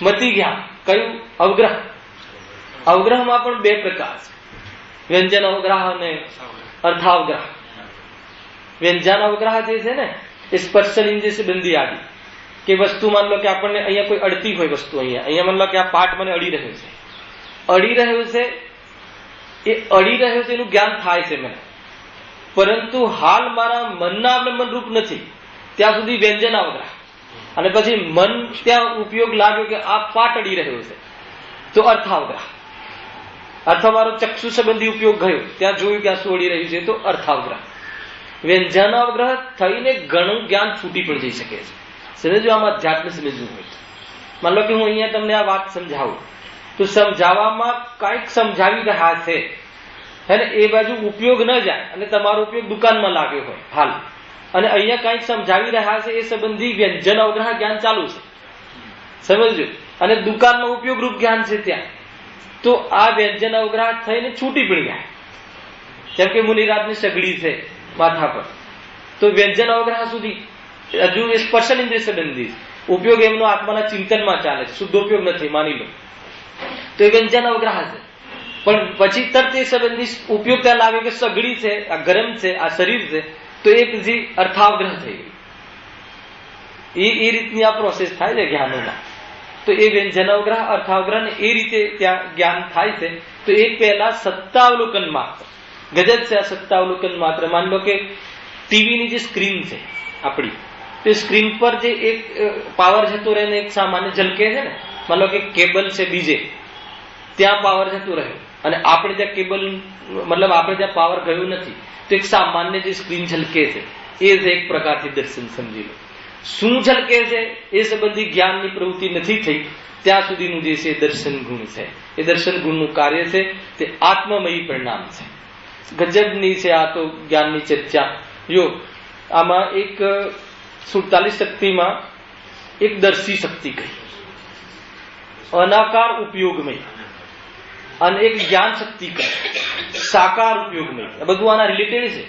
મતિ જ્ઞાન. કયું? અવગ્રહ. અવગ્રહમાં પણ 2 પ્રકાર છે, વ્યંજન અવગ્રહ અને અર્થાવગ્રહ. વ્યંજન અવગ્રહ જે છે ને એ સ્પર્શન ઇન્દ્રિય से બંધી આદિ. કે વસ્તુ માન લો કે આપણને અહીંયા કોઈ અડતી હોય વસ્તુ, અહીંયા માન લો કે આ પાઠ મને અડી રહ્યો છે એ અડી રહ્યો છે એનું જ્ઞાન થાય છે મને, પરંતુ હાલ મારા મનના અવલંબન રૂપ નથી ત્યાં સુધી વ્યંજનાવગ્રહ, અને પછી મન ત્યાં ઉપયોગ લાગ્યો કે આ પાટ અડી રહ્યો છે તો અર્થાવગ્રહ, અથવા મારો ચક્ષુ સંબંધી ઉપયોગ ગયો ત્યાં જોયું કે આ શું અડી રહ્યું છે તો અર્થાવગ્રહ. વ્યંજનાવગ્રહ થઈને ઘણું જ્ઞાન છૂટી પણ જઈ શકે છે. સમજો આમાં અધ્યાત્મ સમજવું હોય, માન લો કે હું અહીંયા તમને આ વાત સમજાવું તો સમજાવવામાં કઈક સમજાવી રહ્યા છે હે ને, એ બાજુ ઉપયોગ ન જાય અને તમારો ઉપયોગ દુકાનમાં લાગ્યો હોય હાલ, અને અહીંયા કઈક સમજાવી રહ્યા છે એ સંબંધી વ્યંજન અવગ્રહ જ્ઞાન ચાલુ છે, સમજજો, અને દુકાનમાં ઉપયોગ રૂપ જ્ઞાન છે ત્યાં, તો આ વ્યંજન અવગ્રહ થઈને છૂટી પડી જાય. જેમ કે મુનિરાજની સગડી છે માથા પર, તો વ્યંજન અવગ્રહ સુધી હજુ એ સ્પર્શન ઇન્દ્રિય સંબંધી ઉપયોગ એમનો આત્માના ચિંતનમાં ચાલે છે, શુદ્ધ ઉપયોગ નથી માની લો, તો એ વ્યંજન અવગ્રહ છે. પણ પછી તરત એ સંબંધી ઉપયોગ ત્યાં લાગે કે સગડી છે, આ ગરમ છે, આ શરીર છે, તો એ પછી અર્થાવગ્રહ થઈ ગયું. એ રીતની આ પ્રોસેસ થાય છે જ્ઞાનોમાં. તો એ વ્યંજનાવગ્રહ અર્થાવગ્રહ ને એ રીતે ત્યાં જ્ઞાન થાય છે. તો એ પહેલા સત્તાવલોકન માત્ર, ગજબ છે આ સત્તાવલોકન માત્ર. માન લો કે ટીવીની જે સ્ક્રીન છે આપણી, તો સ્ક્રીન પર જે એક પાવર જતો રહે ને એક સામાન્ય ઝલકે છે ને, માન લો કે કેબલ છે બીજે ત્યાં પાવર જતો રહ્યો અને આપણે ત્યાં કેબલ મતલબ આપણે ત્યાં પાવર ગયું નથી, તો એક સામાન્ય જે સ્ક્રીન ઝલકે છે એ જ એક પ્રકારથી દર્શન સમજી લો. શું ઝલકે છે એ સંબંધી જ્ઞાનની પ્રવૃત્તિ નથી થઈ ત્યાં સુધીનું જે છે દર્શન ગુણ છે. એ દર્શન ગુણનું કાર્ય છે તે આત્મમયી પરિણામ છે. ગજબની છે આ તો જ્ઞાનની ચર્ચા. જો આમાં એક 47 શક્તિમાં એક દર્શી શક્તિ કહી, અનાકાર ઉપયોગમય, અને એક જ્ઞાન શક્તિ કહી સાકાર ઉપયોગમય. બધું આના રિલેટેડ છે,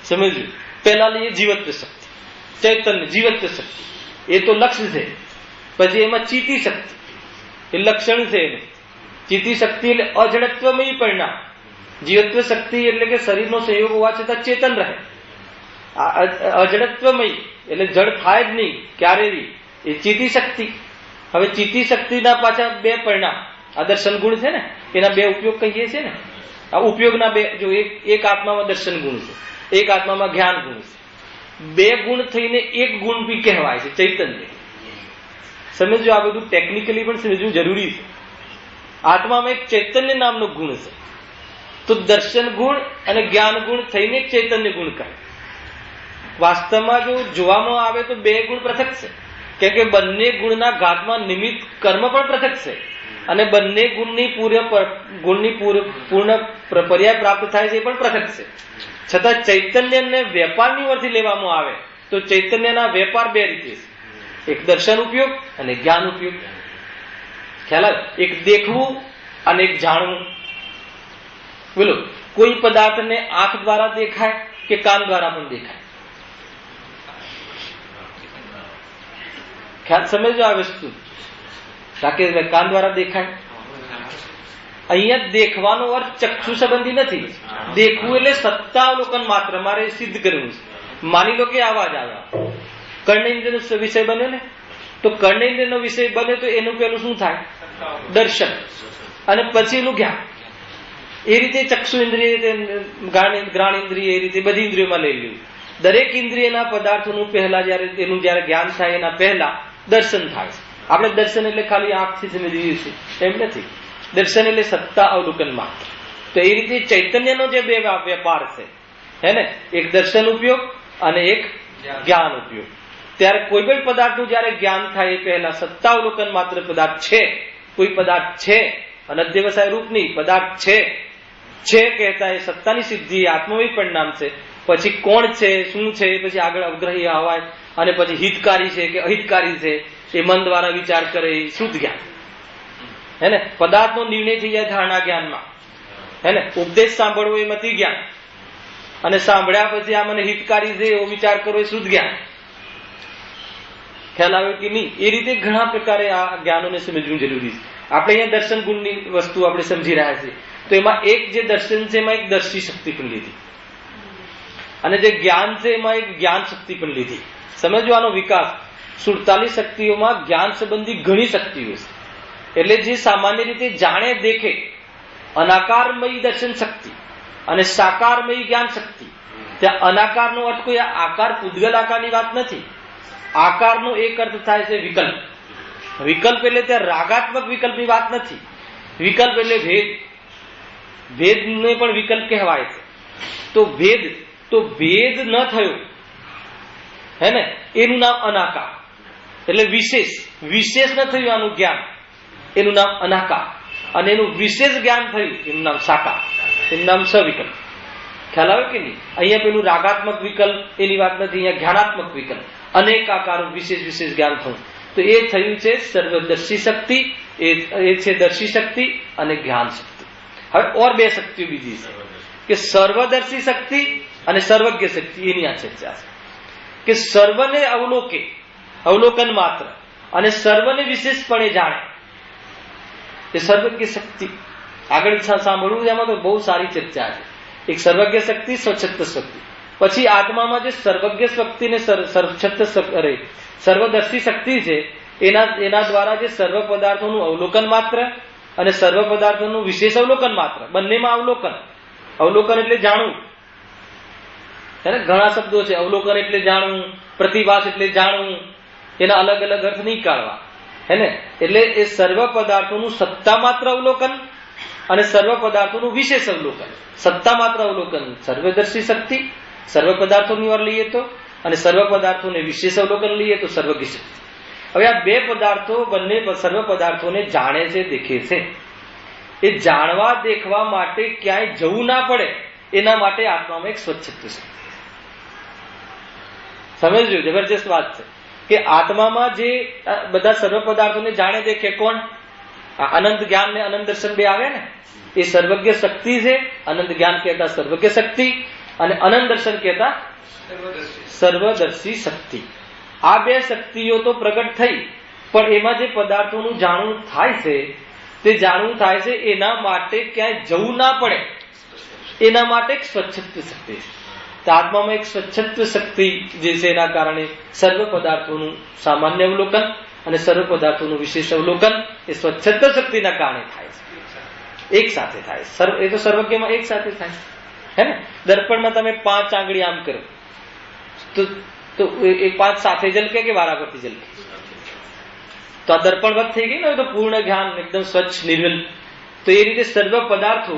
સમજવું. પહેલા લઈએ જીવત્વ શક્તિ, ચૈતન્ય જીવત્વ શક્તિ, એ તો લક્ષ છે. પછી એમાં ચિત્તી શક્તિ, એ લક્ષણ છે એનું. ચિત્તી શક્તિ એટલે અજડત્વમય પરિણામ. જીવત્વ શક્તિ એટલે કે શરીરનો સંયોગ હોવા છતાં ચેતન રહે. અજડત્વમય એટલે જડ થાય જ નહીં ક્યારેય, એ ચિત્તી શક્તિ. હવે ચિત્તી શક્તિના પાછા બે પરિણામ, આ દર્શન ગુણ છે ને એના બે ઉપયોગ કહીએ છીએ ને. આ ઉપયોગના બે, જો એક આત્મામાં દર્શન ગુણ છે, એક આત્મામાં જ્ઞાન ગુણ છે. બે ગુણ થઈને એક ગુણ બી કહેવાય છે ચૈતન્ય. સમજો, આ બધું ટેકનિકલી પણ સમજવું જરૂરી છે. આત્મામાં એક ચૈતન્ય નામનો ગુણ છે, તો દર્શન ગુણ અને જ્ઞાન ગુણ થઈને એક ચૈતન્ય ગુણ કહે. વાસ્તવમાં જો જોવામાં આવે તો બે ગુણ પૃથક છે, કેમ કે બંને ગુણના ઘાતમાં નિમિત્ત કર્મ પણ પૃથક છે, અને બંને ગુણની પૂર્ણ પર્યાય પ્રાપ્ત થાય છે એ પણ પૃથક છે. છતાં ચૈતન્યને વેપારની વર્થી લેવામાં આવે તો ચૈતન્યના વેપાર બે રીતે છે, એક દર્શન ઉપયોગ અને જ્ઞાન ઉપયોગ. ખ્યાલ આવે? એક દેખવું અને એક જાણવું. બોલો, કોઈ પદાર્થને આંખ દ્વારા દેખાય કે કાન દ્વારા પણ દેખાય? ખ્યાલ સમજો આ વસ્તુ. રાકેશભાઈ, કાન દ્વારા દેખાય. અહીંયા દેખવાનો અર્થ ચક્ષુ સંબંધી નથી. દેખવું એટલે સત્તાવલોકન માત્ર, મારે સિદ્ધ કરવું છે. માની લો કે આવાજ આવ્યા, કર્ણેન્દ્રનો વિષય બન્યો ને, તો કર્ણેન્દ્રનો વિષય બને તો એનું પેલું શું થાય? દર્શન, અને પછી એનું જ્ઞાન. એ રીતે ચક્ષુ ઇન્દ્રિય, ઘ્રાણ ઇન્દ્રિય, એ રીતે બધી ઇન્દ્રિયોમાં લઈ લેવું. દરેક ઇન્દ્રિયના પદાર્થોનું પહેલા એનું જયારે જ્ઞાન થાય એના પહેલા દર્શન થાય છે. આપણે દર્શન એટલે ખાલી આંખથી સમજીએ છીએ એમ નથી. દર્શન એટલે સત્તા અવલોકન માત્ર. તો એ રીતે ચૈતન્યનો જે બે વેપાર છે હે ને, એક દર્શન ઉપયોગ અને એક જ્ઞાન ઉપયોગ. ત્યારે કોઈ પણ પદાર્થનું જયારે જ્ઞાન થાય એ પહેલા સત્તા અવલોકન માત્ર પદાર્થ છે, કોઈ પદાર્થ છે, અનધ્યવસાય રૂપની પદાર્થ છે કહેતા એ સત્તાની સિદ્ધિ આત્મમય પરિણામ છે. પછી કોણ છે, શું છે, પછી આગળ અવગ્રહી હવાય, અને પછી હિતકારી છે કે અહિતકારી છે એ મન દ્વારા વિચાર કરે એ શુદ્ધ જ્ઞાન હે ને. પદાર્થનો નિર્ણય થઈ જાય ધારણા જ્ઞાનમાં હે ને. ઉપદેશ સાંભળવો એ મતિ જ્ઞાન, અને સાંભળ્યા પછી આ મને હિતકારી છે એવો વિચાર કરવો એ શુદ્ધ જ્ઞાન. ખ્યાલ આવે કે નહીં? એ રીતે ઘણા પ્રકારે આ જ્ઞાનોને સમજવું જરૂરી છે. આપણે અહીંયા દર્શન ગુણની વસ્તુ આપણે સમજી રહ્યા છીએ, તો એમાં એક જે દર્શન છે એમાં એક દર્શી શક્તિ પણ લીધી, અને જે જ્ઞાન છે એમાં એક જ્ઞાન શક્તિ પણ લીધી. સમજો આનો વિકાસ. 47 શક્તિઓમાં જ્ઞાન સંબંધી ઘણી શક્તિઓ છે. એટલે જે સામાન્ય રીતે જાણે દેખે અનાકારમયી દર્શન શક્તિ અને સાકારમયી જ્ઞાન શક્તિ, ત્યાં અનાકારનો અર્થ કોઈ આકાર પૂદગલ આકારની વાત નથી. આકારનો એક અર્થ થાય છે વિકલ્પ. વિકલ્પ એટલે ત્યાં રાગાત્મક વિકલ્પની વાત નથી. વિકલ્પ એટલે ભેદ. ભેદને પણ વિકલ્પ કહેવાય છે. તો ભેદ ન થયો હે ને, એનું નામ અનાકાર. એટલે વિશેષ ન થયું આનું જ્ઞાન, એનું નામ અનાકાર. અને એનું વિશેષ જ્ઞાન થયું, એનું નામ સાકાર, એનું નામ સવિકલ્પ. ખ્યાલ આવે કે નહીં? અહીંયા પેલું રાગાત્મક વિકલ્પ એની વાત નથી, અહીંયા જ્ઞાનાત્મક વિકલ્પ. અનેક આકારો વિશેષ જ્ઞાન થયું. તો એ થયું છે સર્વદર્શી શક્તિ, એ છે દર્શી શક્તિ અને જ્ઞાન શક્તિ. હવે ઓર બે શક્તિઓ બીજી છે કે સર્વદર્શી શક્તિ અને સર્વજ્ઞ શક્તિ. એની આ ચર્ચા છે કે સર્વને અવલોકન માત્ર અને સર્વને વિશેષપણે જાણે એ સર્વજ્ઞ શક્તિ. આગળ સાંભળવું, એમાં તો બહુ સારી ચર્ચા છે. એક સર્વજ્ઞ શક્તિ, સ્વચ્છત્વ શક્તિ. પછી આત્મામાં જે સર્વજ્ઞ શક્તિ ને સર્વદર્શી શક્તિ છે, એના દ્વારા જે સર્વ પદાર્થોનું અવલોકન માત્ર અને સર્વ પદાર્થોનું વિશેષ અવલોકન માત્ર, બંનેમાં અવલોકન એટલે જાણવું. એને ઘણા શબ્દો છે. અવલોકન એટલે જાણવું, પ્રતિભાસ એટલે જાણવું. એના અલગ અલગ અર્થ નહીં કાઢવા, હે ને. એટલે એ સર્વ પદાર્થોનું સત્તા માત્ર અવલોકન અને સર્વ પદાર્થોનું વિશેષ અવલોકન. સત્તા માત્ર અવલોકન સર્વદર્શી શક્તિ, સર્વ પદાર્થોની ઓર લઈએ તો, અને સર્વ પદાર્થોને વિશેષ અવલોકન લઈએ તો સર્વજ્ઞ શક્તિ. હવે આ બે પદાર્થો બંને સર્વ પદાર્થોને જાણે છે, દેખે છે. એ જાણવા દેખવા માટે ક્યાંય જવું ના પડે, એના માટે આત્મામાં એક સ્વચ્છત્વ છે. સમજજો, જબરજસ્ત વાત છે કે આત્મામાં જે બધા સર્વ પદાર્થોને જાણે દેખે કોણ? અનંત જ્ઞાન ને અનંત દર્શન બે આવે ને, એ સર્વજ્ઞ શક્તિ છે. અનંત જ્ઞાન કહેતા સર્વજ્ઞ શક્તિ અને અનંત દર્શન કહેતા સર્વદર્શી શક્તિ. આ બે શક્તિઓ તો પ્રગટ થઈ, પણ એમાં જે પદાર્થોનું જાણવું થાય છે, તે જાણવું થાય છે એના માટે ક્યાંય જવું ના પડે, એના માટે એક સ્વચ્છત્વ શક્તિ છે. તો આત્મામાં એક સ્વચ્છત્વ શક્તિ જે છે, એના કારણે સર્વ પદાર્થોનું સામાન્ય અવલોકન અને સર્વ પદાર્થોનું વિશેષ અવલોકન એ સ્વચ્છત્વ શક્તિના કારણે થાય છે, એક સાથે થાય. એ તો સર્વજ્ઞમાં એક સાથે થાય, હે ને. દર્પણમાં તમે 5 આંગળી આમ કરો તો એ 5 સાથે ઝલકે કે વારા પરથી ઝલકે? તો આ દર્પણવત થઈ ગઈ ને, તો પૂર્ણ જ્ઞાન એકદમ સ્વચ્છ નિર્મલ. તો એ રીતે સર્વ પદાર્થો,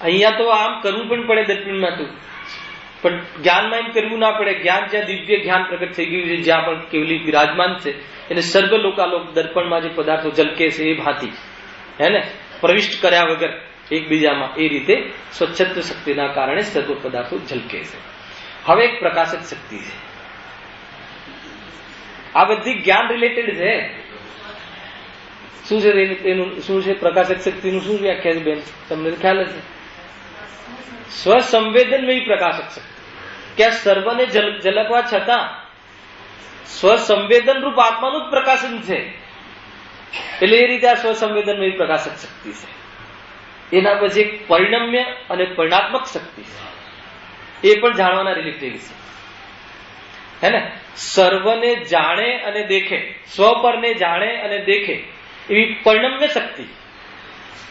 અહીંયા તો આમ કરવું પણ પડે દર્પણમાં, તો પણ જ્ઞાનમાં એમ કરવું ના પડે. જ્ઞાન જ્યાં દિવ્ય જ્ઞાન પ્રગટ થઈ ગયું છે, જ્યાં પણ કેવલી વિરાજમાન છે, એને સર્વ લોકાલોક દર્પણમાં જે પદાર્થો ઝલકે છે એ ભાંતિ, હે ને, પ્રવિષ્ટ કર્યા વગર એકબીજામાં, એ રીતે સ્વચ્છત્વ શક્તિના કારણે સર્વ પદાર્થો ઝલકે છે. હવે એક પ્રકાશક શક્તિ છે. આ બધી જ્ઞાન રિલેટેડ છે. શું છે એનું, શું છે પ્રકાશક શક્તિનું શું વ્યાખ્યા છે બેન? તમને ખ્યાલ હશે. સ્વસંવેદનમયી પ્રકાશક શક્તિ, કે આ સર્વને ઝલકવા છતાં સ્વસંવેદન રૂપ આત્માનું જ પ્રકાશન છે. એટલે એ રીતે આ સ્વસંવેદનમયી પ્રકાશક શક્તિ છે. એના પછી એક પરિણમ્ય અને પરિણાત્મક શક્તિ છે, એ પણ જાણવાના રિલેટેડ છે, હે ને. સર્વને જાણે અને દેખે, સ્વ પરને જાણે અને દેખે એવી પરિણમ્ય શક્તિ,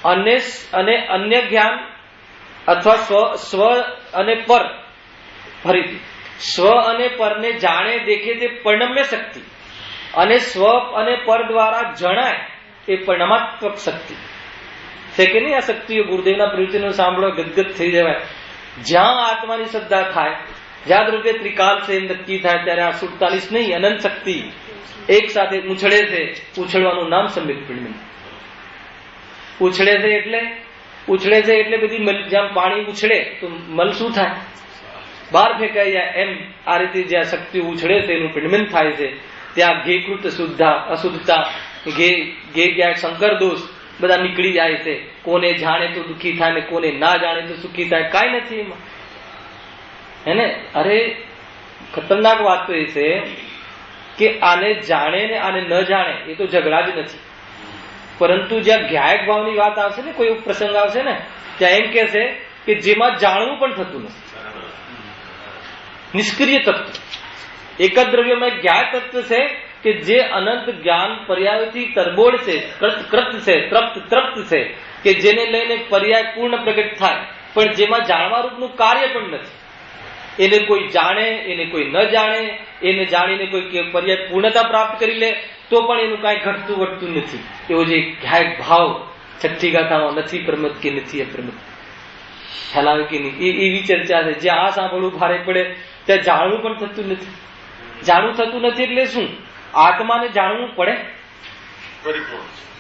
અને અન્ય જ્ઞાન અથવા સ્વ અને પર, ફરીથી સ્વ અને પરને જાણે દેખે તે પરિણમ્ય શક્તિ, અને સ્વ અને પર દ્વારા જણાય એ પરિણામાત્મક શક્તિ છે કે નહીં? આ શક્તિઓ ગુરુદેવના પ્રવચનો સાંભળો ગદગદ થઈ જવાય. જ્યાં આત્માની શ્રદ્ધા થાય, જ્યાં દ્રવ્ય ત્રિકાલ છે એમ નક્કી થાય, ત્યારે આ 47 નહીં, અનંત શક્તિ એક સાથે ઉછળે છે. ઉછળવાનું નામ સમ્યક પરિણમ. ઉછળે છે એટલે બધી જ્યાં પાણી ઉછળે તો મલ શું થાય? બહાર ફેંકાઈ જાય. એમ આ રીતે જ્યાં શક્તિ ઉછળે છે એનું પરિણમન થાય છે. ત્યાં ઘેકૃત અશુદ્ધતા, ક્યાંક સંકર દોષ બધા નીકળી જાય છે. કોને જાણે તો દુઃખી થાય ને કોને ના જાણે તો સુખી થાય, કાંઈ નથી એમાં, હે ને. અરે ખતરનાક વાત તો એ છે કે આને જાણે ને આને ન જાણે એ તો ઝઘડા જ નથી. પરંતુ જ્યાં જ્ઞાયક ભાવની વાત આવશે ને, કોઈ પ્રસંગ આવશે ને, ત્યાં એમ કે છે કે જેમાં જાણવું પણ થતું નથી, નિષ્ક્રિય તત્વ. એક જ દ્રવ્યમાં એક જ્ઞાય તત્વ છે કે જે અનંત જ્ઞાન પર્યાયથી તરબોળ છે, તૃપ્ત છે, કે જેને લઈને પર્યાય પૂર્ણ પ્રગટ થાય, પણ જેમાં જાણવા રૂપનું કાર્ય પણ નથી. એને કોઈ જાણે, એને કોઈ ન જાણે, એને જાણીને કોઈ પર્યાય પૂર્ણતા પ્રાપ્ત કરી લે તો પણ એનું કાંઈ ઘટતું વટતું નથી. એવો જે ગાયક ભાવ છઠ્ઠી ગાથામાં નથી પ્રમદ કે નથી અપ્રમદ, ખ્યાલ આવે કે નહીં, એવી ચર્ચા છે. જ્યાં આ સાંભળવું ભારે પડે ત્યાં જાણવું પણ થતું નથી. જાણવું થતું નથી એટલે શું? આત્માને જાણવું પડે,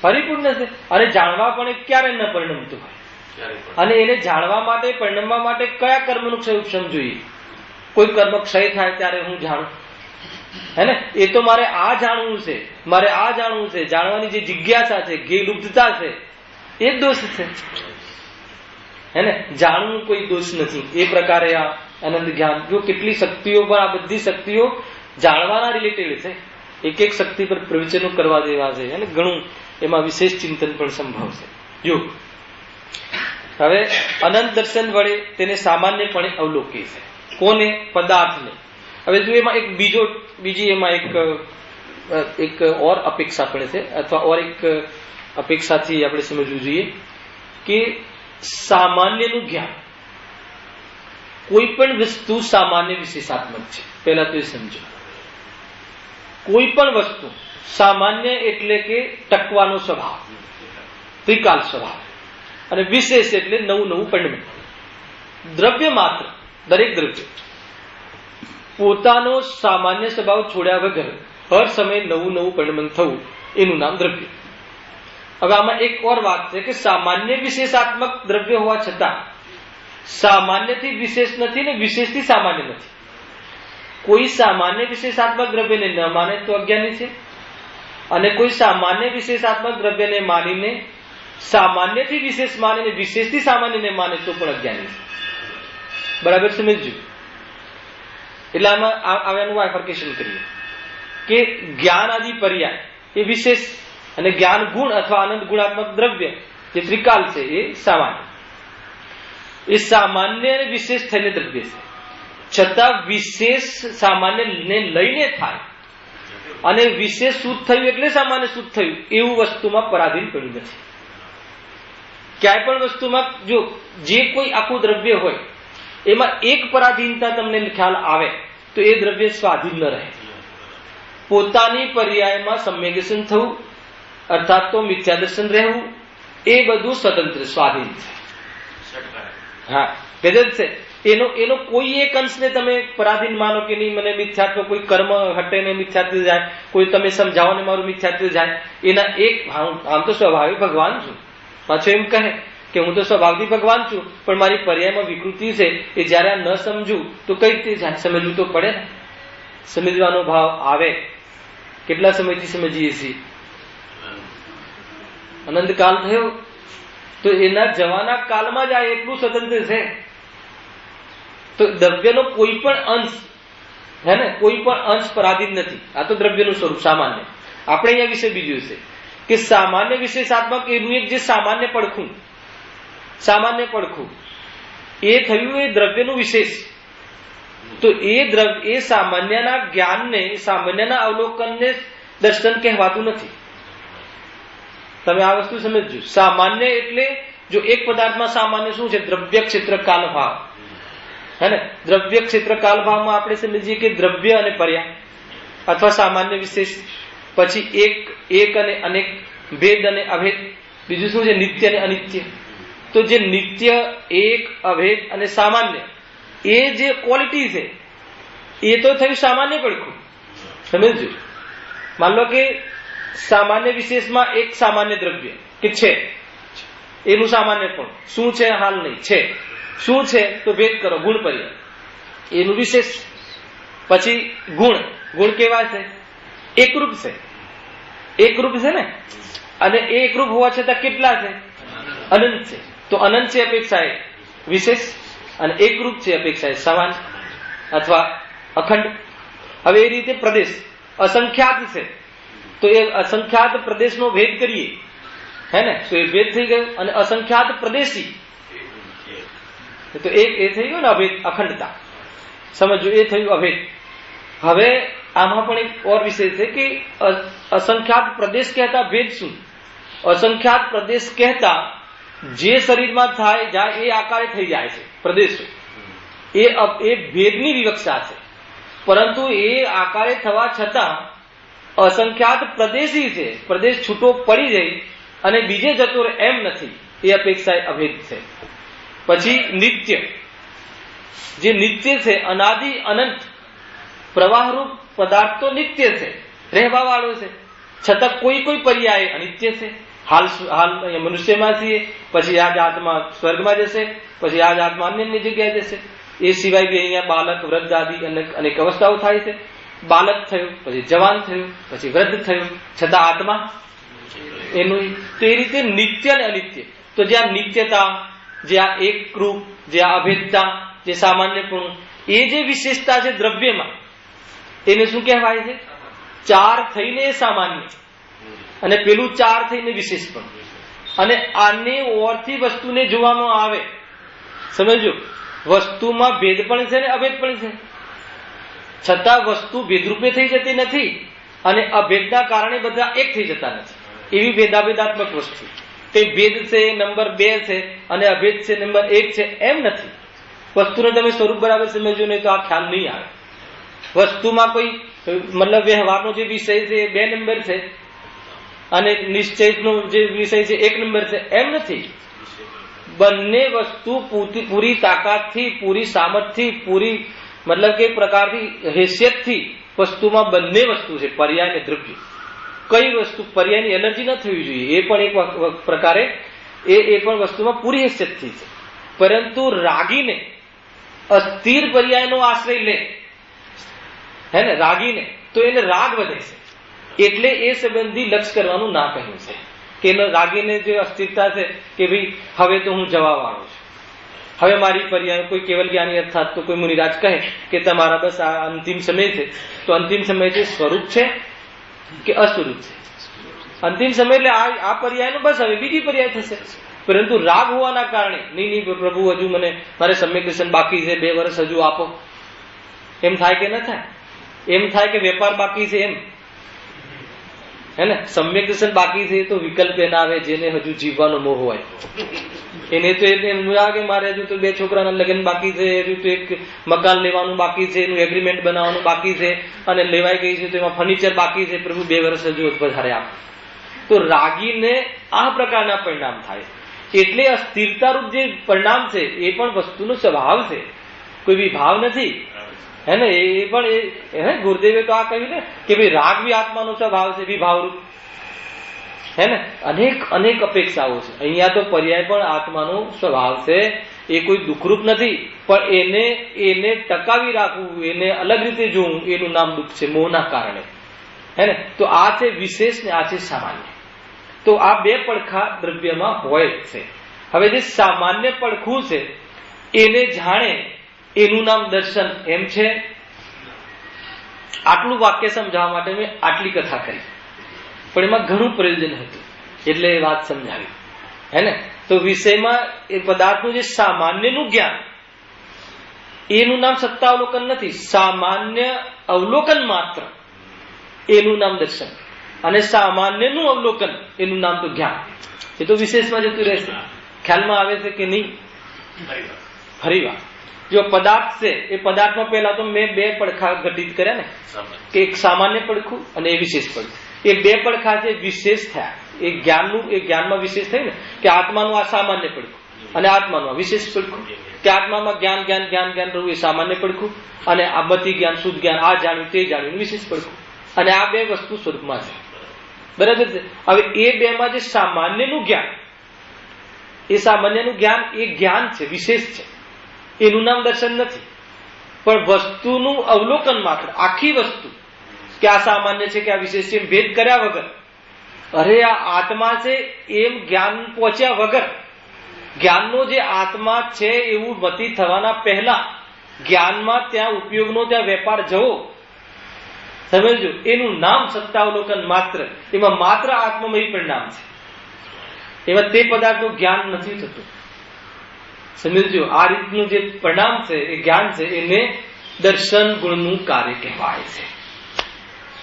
પરિપૂર્ણ છે. અને જાણવા પણ ક્યારે ન પરિણમતું હોય, અને એને જાણવા માટે, પરિણમવા માટે કયા કર્મનું ક્ષય ઉપશમ જોઈએ? કોઈ કર્મ ક્ષય થાય ત્યારે હું જાણું, હે ને? એ તો મારે આ જાણવું છે, મારે આ જાણવું છે. જાણવાની જે જિજ્ઞાસા છે, જે લુપ્તતા છે, એ દોષ છે, હે ને? જાણવું કોઈ દોષ નથી. એ પ્રકારે આ અનંત જ્ઞાન, જો કેટલી શક્તિઓ પર, આ બધી શક્તિઓ જાણવાના રિલેટેડ છે. એક એક શક્તિ પર પ્રવચનો કરવા જેવા છે, અને ઘણું એમાં વિશેષ ચિંતન પણ સંભવ છે. જો હવે અનંત દર્શન વડે તેને સામાન્યપણે અવલોકે છે. કોને? પદાર્થને. હવે જો એમાં એક બીજી એમાં એક ઓર અપેક્ષા પણ છે, અથવા ઓર એક અપેક્ષાથી આપણે સમજવું જોઈએ કે સામાન્યનું જ્ઞાન, કોઈ પણ વસ્તુ સામાન્ય વિશેષાત્મક છે. પહેલા તો એ સમજો, કોઈ પણ વસ્તુ સામાન્ય એટલે કે ટકવાનો સ્વભાવ, ત્રિકાલ સ્વભાવ, અને વિશેષ એટલે નવું નવું પરિણમે. દ્રવ્ય માત્ર, દરેક દ્રવ્ય પોતાનો સામાન્ય સ્વભાવ છોડ્યા વગર હર સમયે નવું નવું પરિણમન થવું, એનું નામ દ્રવ્ય. હવે આમાં એક ઓર વાત છે કે સામાન્ય વિશેષાત્મક દ્રવ્ય હોવા છતાં સામાન્યથી વિશેષ નથી ને વિશેષથી સામાન્ય નથી. કોઈ સામાન્ય વિશેષાત્મક દ્રવ્યને ન માને તો અજ્ઞાની છે, અને કોઈ સામાન્ય વિશેષાત્મક દ્રવ્યને માનીને સામાન્યથી વિશેષ માનીને વિશેષથી સામાન્યને માને તો પણ અજ્ઞાની છે. બરાબર સમજજો. એટલે આમાં આનું બાયફર્કેશન કરીએ કે જ્ઞાન આદિ પર્યાય એ વિશેષ, અને જ્ઞાન ગુણ અથવા આનંદ ગુણાત્મક દ્રવ્ય જે ત્રિકાલ છે એ સામાન્ય. એ સામાન્ય અને વિશેષ થઈને દ્રવ્ય છે, છતાં વિશેષ સામાન્ય ને લઈને થાય, અને વિશેષ શુદ્ધ થયું એટલે સામાન્ય શુદ્ધ થયું એવું વસ્તુમાં પરાધીન પડ્યું નથી. ક્યાંય પણ વસ્તુમાં જો જે કોઈ આખું દ્રવ્ય હોય એમાં એક પરાધીનતા તમને ખ્યાલ આવે તો એ દ્રવ્ય સ્વાધીન ન રહે. પોતાની પર્યાયમાં સમ્યગેશન થવું, અર્થાત તો મિથ્યા દર્શન રહેવું, એ બધું સ્વતંત્ર સ્વાધીન છે. હા, ગજબ છે. એનો કોઈ એક અંશને તમે પરાધીન માનો કે નહીં, મને મિથ્યાત્વ, કોઈ કર્મ હટે ને મિથ્યાત્વ જાય, કોઈ તમે સમજાવો ને મારું મિથ્યાત્વ જાય, એના એક આમ તો સ્વભાવિક ભગવાન છું, પાછો એમ કહે કે હું તો સ્વભાવથી ભગવાન છું, પણ મારી પર્યાયમાં વિકૃતિ છે, એ જયારે આ ન સમજું તો કઈ રીતે જાય? સમજવું તો પડે ને. સમજવાનો ભાવ આવે. કેટલા સમયથી સમજીએ છીએ? અનંત કાલ થયો તો એના જવાના કાલમાં જ આ એટલું સ્વતંત્ર છે. તો દ્રવ્યનો કોઈ પણ અંશ, હે ને, કોઈ પણ અંશ પરાધીન નથી. આ તો દ્રવ્યનું સ્વરૂપ સામાન્ય. આપણે અહીંયા વિશે બીજું છે કે સામાન્ય વિશેષાત્મક એનું એક જે સામાન્ય પડખું એ થયું એ દ્રવ્યનું વિશેષ. તો એ સામાન્યના જ્ઞાનને, સામાન્યના અવલોકનને દર્શન કહેવાતું નથી. તમે આ વસ્તુ સમજજો. સામાન્ય એટલે જો એક પદાર્થમાં સામાન્ય શું છે? દ્રવ્ય ક્ષેત્ર કાલ ભાવ, હે ને? દ્રવ્ય ક્ષેત્ર કાલ ભાવમાં આપણે સમજીએ કે દ્રવ્ય અને પર્યાય અથવા સામાન્ય વિશેષ, પછી એક અને અનેક, ભેદ અને અભેદ, બીજું શું છે? નિત્ય અને અનિત્ય. તો જે નિત્ય, એક, અભેદ અને સામાન્ય, એ જે ક્વોલિટી છે એ તો થયું સામાન્ય પડખું. સમજજો. માન લો કે સામાન્ય વિશેષમાં એક સામાન્ય દ્રવ્ય કે છે, એનું સામાન્ય પણ શું છે? હાલ નહીં, છે. શું છે? તો ભેદ કરો, ગુણ પર્યાય, એનું વિશેષ. પછી ગુણ કેવા છે? એકરૂપ છે. એકરૂપ છે ને, અને એ એકરૂપ હોવા છતાં કેટલા છે? અનંત છે. તો અનંત છે અપેક્ષાએ વિશેષ, અને એકરૂપ છે અપેક્ષાએ સમાન અથવા અખંડ. હવે એ રીતે પ્રદેશ અસંખ્યાત છે, તો એ અસંખ્યાત પ્રદેશનો ભેદ કરીએ, હે ને, તો એ ભેદ થઈ ગયો. અને અસંખ્યાત પ્રદેશી, તો એ થઈ ગયો ને અભેદ, અખંડતા. સમજો, એ થયું અભેદ. હવે આમાં પણ એક ઓર વિષય છે કે અસંખ્યાત પ્રદેશ કહેતા ભેદ શું? અસંખ્યાત પ્રદેશ કહેતા જે શરીરમાં થાય જાય એ આકારે થઈ જાય છે પ્રદેશો. એ ભેદની વિવક્ષા છે, પરંતુ એ આકારે થવા છતાં અસંખ્યાત પ્રદેશી છે, પ્રદેશ છૂટો પડી જાય અને બીજે જતો રહે એમ નથી, એ અપેક્ષા અભેદ છે. પછી નિત્ય, જે નિત્ય છે, અનાદિ અનંત પ્રવાહરૂપ પદાર્થ તો નિત્ય છે, રહેવા વાળો છે, છતાં કોઈ કોઈ પર્યાય અનિત્ય છે. હાલ મનુષ્યમાં છીએ, પછી આ જ આત્મા સ્વર્ગમાં જશે, પછી આ જ આત્મા અન્ય જગ્યાએ જશે. એ સિવાય બી અહીંયા બાલક વૃદ્ધ આદિ અનેક અવસ્થાઓ થાય છે. બાલક થયું, પછી જવાન થયું, પછી વૃદ્ધ થયું, છતાં આત્મા એનું. તો એ રીતે નિત્ય અને અનિત્ય. તો જે આ નિત્યતા, જે આ એકરૂપ, જે આ અભેદતા, જે સામાન્યપણું, એ જે વિશેષતા છે દ્રવ્યમાં, એને શું કહેવાય છે? ચાર થઈને સામાન્ય, અને પેલું ચાર થઈને વિશેષ પણ. અને આને ઓરથી વસ્તુને જોવામાં આવે, સમજો, વસ્તુમાં ભેદ પણ છે ને અભેદ પણ છે, છતાં વસ્તુ ભેદરૂપે થઈ જતી નથી, અને અભેદના કારણે બધા એક થઈ જતા નથી. એવી ભેદાભેદાત્મક વસ્તુ. તે ભેદ છે નંબર 2 છે અને અભેદ છે નંબર 1 છે એમ નથી. વસ્તુને તમે સ્વરૂપ બરાબર સમજો નહીં તો આ ખ્યાલ નહીં આવે. વસ્તુમાં કોઈ મતલબ વ્યવહારનો જે વિષય છે એ 2 નંબર છે, અને નિશ્ચયનો જે વિષય છે 1 નંબર છે એમ નથી. બંને વસ્તુ પૂરી તાકાતથી, પૂરી સામર્થ્યથી, પૂરી મતલબ કે પ્રકારની હેસિયતથી વસ્તુમાં બંને વસ્તુ છે, પર્યાય અને દ્રવ્ય. કઈ વસ્તુ પર્યાયની એલર્જી ન થવી જોઈએ, એ પણ એક પ્રકારે એ પણ વસ્તુમાં પૂરી હેસિયતથી છે. પરંતુ રાગીને અસ્થિર પર્યાયનો આશ્રય લે, હે ને, રાગીને, તો એને રાગ વધે છે. એટલે એ સંબંધી લક્ષ કરવાનું ના કહ્યું છે કે રાગીને જે અસ્થિરતા છે કે ભાઈ હવે તો હું જવા વાળો છું, હવે મારી પર્યાય. કોઈ કેવલ જ્ઞાની અર્થાત તો કોઈ મુનિરાજ કહે કે તમારા બસ આ અંતિમ સમય છે, તો અંતિમ સમય છે સ્વરૂપ છે કે અસ્વરૂપ છે? અંતિમ સમય એટલે આ પર્યાયનો બસ હવે બીજી પર્યાય થશે. પરંતુ રાગ હોવાના કારણે નહીં પ્રભુ હજુ મારે સમ્યક દર્શન બાકી છે, 2 વર્ષ હજુ આપો, એમ થાય કે ન થાય? એમ થાય કે વેપાર બાકી છે એમ, હે ને? સમ્યક દર્શન બાકી છે તો વિકલ્પ એના આવે જેને હજુ જીવવાનો મોહ હોય. એને તો એમ લાગે મારે હજુ તો 2 છોકરાના લગ્ન બાકી છે, હજુ તો એક મકાન લેવાનું બાકી છે, એનું એગ્રીમેન્ટ બનાવવાનું બાકી છે, અને લેવાઈ ગઈ છે તો એમાં ફર્નિચર બાકી છે, પ્રભુ 2 વર્ષ હજુ વધારે આપો. તો રાગીને આ પ્રકારના પરિણામ થાય. એટલે અસ્થિરતારૂપ જે પરિણામ છે એ પણ વસ્તુનો સ્વભાવ છે, કોઈ વિભાવ નથી, હે ને? એ પણ ગુરુદેવે તો આ કહ્યું ને કે ભાઈ રાગ બી આત્માનો સ્વભાવ છે, વિભાવરૂપ, હે ને? અનેક અપેક્ષાઓ છે. અહીંયા તો પર્યાય પણ આત્માનો સ્વભાવ છે, એ કોઈ દુઃખરૂપ નથી, પણ એને ટકાવી રાખવું, એને અલગ રીતે જોવું, એનું નામ દુઃખ છે, મોહના કારણે, હે ને? તો આ છે વિશેષ ને આ છે સામાન્ય. તો આ 2 પડખા દ્રવ્યમાં હોય છે. હવે જે સામાન્ય પડખું છે એને જાણે એનું નામ દર્શન એમ છે. આટલું વાક્ય સમજાવવા માટે મેં આટલી કથા કરી, પણ એમાં ઘણું પ્રયોજન હતું એટલે એ વાત સમજાવી, હે ને? તો વિષયમાં એ પદાર્થનું જે સામાન્યનું જ્ઞાન, એનું નામ સત્તાવલોકન નથી, સામાન્ય અવલોકન માત્ર એનું નામ દર્શન, અને સામાન્યનું અવલોકન એનું નામ તો જ્ઞાન. એ તો વિશેષમાં જતું રહેશે. ખ્યાલમાં આવે છે કે નહીં? ફરી વાર, જો પદાર્થ છે એ પદાર્થમાં પહેલા તો મેં 2 પડખા ઘટિત કર્યા ને, કે એક સામાન્ય પડખું અને એ વિશેષ પડખું. એ 2 પડખા છે વિશેષ થયા. એ જ્ઞાનમાં વિશેષ થયું ને, કે આત્માનું આ સામાન્ય પડખું અને આત્માનું આ વિશેષ પડખું. કે આત્મામાં જ્ઞાન જ્ઞાન જ્ઞાન જ્ઞાન રહું એ સામાન્ય પડખું, અને આ મતિ જ્ઞાન, શુદ્ધ જ્ઞાન, આ જાણ્યું તે જાણ્યું વિશેષ પડખું. અને આ 2 વસ્તુ સ્વરૂપમાં છે, બરાબર છે? હવે એ 2માં જે સામાન્યનું જ્ઞાન, એ સામાન્યનું જ્ઞાન એ જ્ઞાન છે, વિશેષ છે, એનું નામ દર્શન નથી. પણ વસ્તુનું અવલોકન માત્ર, આખી વસ્તુ કે આ સામાન્ય છે કે આ વિશેષ છે એમ ભેદ કર્યા વગર, અરે આ આત્મા છે એમ જ્ઞાન પહોંચ્યા વગર, જ્ઞાનનો જે આત્મા છે એવું મતિ થવાના પહેલા જ્ઞાનમાં ત્યાં ઉપયોગનો ત્યાં વેપાર જવો, સમજો, એનું નામ સત્તાવલોકન માત્ર. એમાં માત્ર આત્મમય પરિણામ છે, એમાં તે પદાર્થનું જ્ઞાન નથી થતું. સમજો, આ રીતનું જે પરિણામ છે એ જ્ઞાન છે, એને દર્શન ગુણનું કાર્ય કહેવાય છે.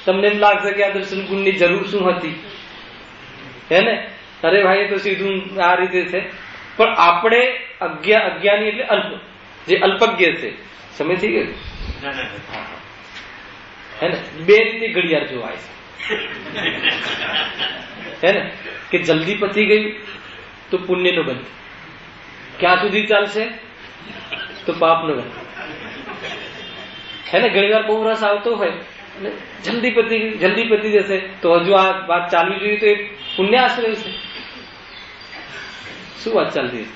તમને એમ લાગશે કે આ દર્શન ગુણની જરૂર શું હતી, હે ને? અરે ભાઈ, તો સીધું આ રીતે છે. પણ આપણે અજ્ઞાની એટલે અલ્પ, જે અલ્પજ્ઞ છે. સમય થઈ ગયો હે ને? બે રીતે ઘડિયાળ જોવાય છે હે ને, કે જલ્દી પતી ગયું તો પુણ્યનો બંધ, ક્યાં સુધી ચાલશે તો પાપનો બંધ. હે ને, ઘણી વાર બહુ રસ આવતો હોય અને જલ્દી પતી જશે તો હજુ આ વાત ચાલવી જોઈએ તો એ પુણ્ય આશ્રય છે. શું વાત ચાલતી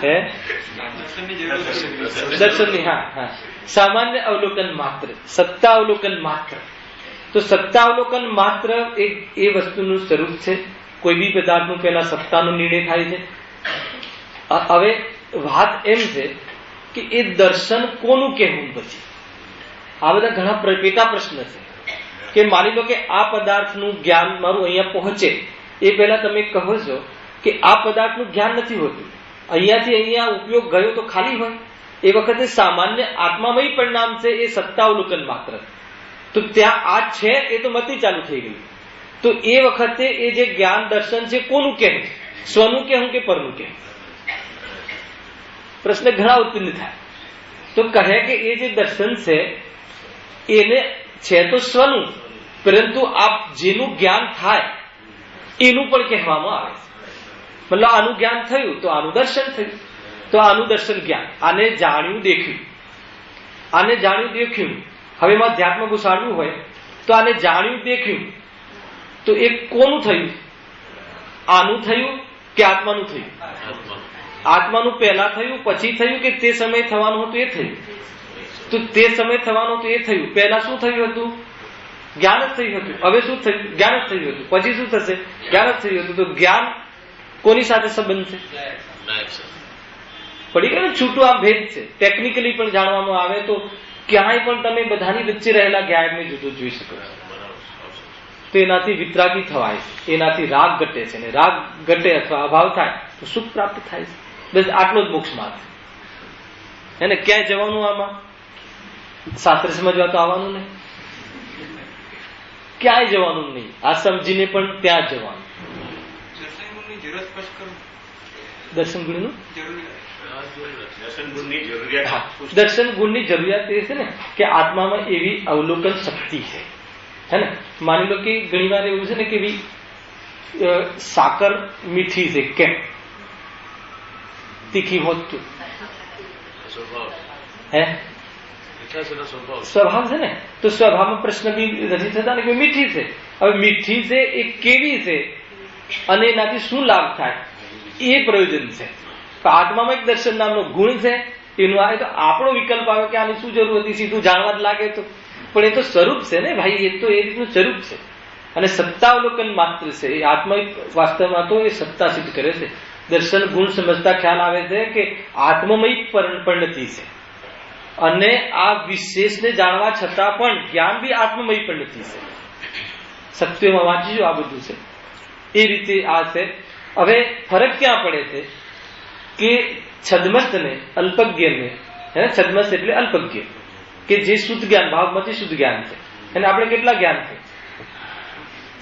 હે? દર્શનની. હા, સામાન્ય અવલોકન માત્ર, સત્તા અવલોકન માત્ર. તો સત્તા અવલોકન માત્ર એ વસ્તુનું સ્વરૂપ છે. કોઈ બી પદાર્થનું પહેલા સત્તાનો નિર્ણય થાય છે. હવે વાત એમ છે કે એ દર્શન કોનું કહેવું? પછી આ બધા ઘણા પેટા પ્રશ્ન છે કે માની લો કે આ પદાર્થનું જ્ઞાન મારું અહીંયા પહોંચે એ પહેલા તમે કહો છો કે આ પદાર્થનું જ્ઞાન નથી હોતું, અહીંયાથી અહીંયા ઉપયોગ ગયો તો ખાલી હોય. એ વખતે સામાન્ય આત્મામય પરિણામ છે એ સત્તાવલોકન માત્ર. તો ત્યાં આ છે એ તો મતી ચાલુ થઈ ગયું. તો એ વખતે એ જે જ્ઞાન દર્શન છે કોનું કહેવું? સ્વનું કહેવું કે પરનું કહેવું? પ્રશ્ન ઘણા ઉત્પન્ન થાય. તો કહે કે એ જે દર્શન છે એને છે તો સ્વનું, પરંતુ આપ જેનું જ્ઞાન થાય એનું પણ કહેવામાં આવે છે. મતલબ આનું જ્ઞાન થયું તો આનું દર્શન થયું, તો આનું દર્શન જ્ઞાન. આને જાણ્યું દેખ્યું. હવે એમાં ધ્યાનમાં ઘુસાડવું હોય તો આને જાણ્યું દેખ્યું તો એ કોનું થયું? આનું થયું કે આત્માનું થયું? આત્માનું પહેલા થયું પછી થયું કે તે સમય થવાનું હતું એ થયું? તો તે સમય થવાનું હતું એ થયું. પહેલા શું થયું હતું? જ્ઞાન જ થયું હતું. હવે શું થયું? જ્ઞાન જ થયું હતું. પછી શું થશે? જ્ઞાન જ થયું હતું. તો જ્ઞાન કોની સાથે સંબંધ છે? પડી ગયું ને? છૂટું આ ભેદ છે. ટેકનિકલી પણ જાણવામાં આવે તો ક્યાંય પણ તમે બધાની વચ્ચે રહેલા જ્ઞાનને જુદું જોઈ શકો છો. તો એનાથી વિતરાગી થવાય છે, એનાથી રાગ ઘટે છે, અને રાગ ઘટે અથવા અભાવ થાય તો સુખ પ્રાપ્ત થાય છે. બસ આટલો જ મોક્ષ માર્ગ છે. એને ક્યાંય જવાનું આમાં શાસ્ત્ર સમજવા તો આવવાનું નહીં, ક્યાંય જવાનું નહીં. આ સમજીને પણ ત્યાં જવાનું. દર્શન ગુણનું દર્શન ગુણની જરૂરિયાત એ છે ને કે આત્મામાં એવી અવલોકન શક્તિ છે. હે ને, માની લો કે ઘણી વાર એવું છે ને કે સાકર મીઠી છે, કેમ તીખી હોત તો હે સ્વભાવ છે ને, તો સ્વભાવમાં પ્રશ્ન બી નથી થતા ને કે મીઠી છે. હવે મીઠી છે એ કેવી છે અને એનાથી શું લાભ થાય એ પ્રયોજન છે. તો આત્મામાં એક દર્શન નામનો ગુણ છે. એનું આવે તો આપણો વિકલ્પ આવે કે આની શું જરૂર હતી, સીધું જાણવા જ લાગે તો. પણ એ તો સ્વરૂપ છે ને ભાઈ, એ તો એ રીતનું સ્વરૂપ છે. અને સત્તાવલોકન માત્ર છે. એ આત્મા વાસ્તવમાં તો એ સત્તા સિદ્ધ કરે છે. દર્શન ગુણ સમજતા ખ્યાલ આવે છે કે આત્મમય પરિણતિ છે, અને આ વિશેષને જાણવા છતાં પણ જ્ઞાન બી આત્મમય પરિણતિ છે. સત્યોમાં વાંચીજો આ બધું છે એ રીતે આ છે. હવે ફરક ક્યાં પડે છે કે છદ્મસ્તને અલ્પજ્ઞને, હે છદ્મસ્ત એટલે અલ્પજ્ઞ, કે જે શુદ્ધ જ્ઞાન ભાવમાંથી શુદ્ધ જ્ઞાન છે. અને આપણે કેટલા જ્ઞાન છે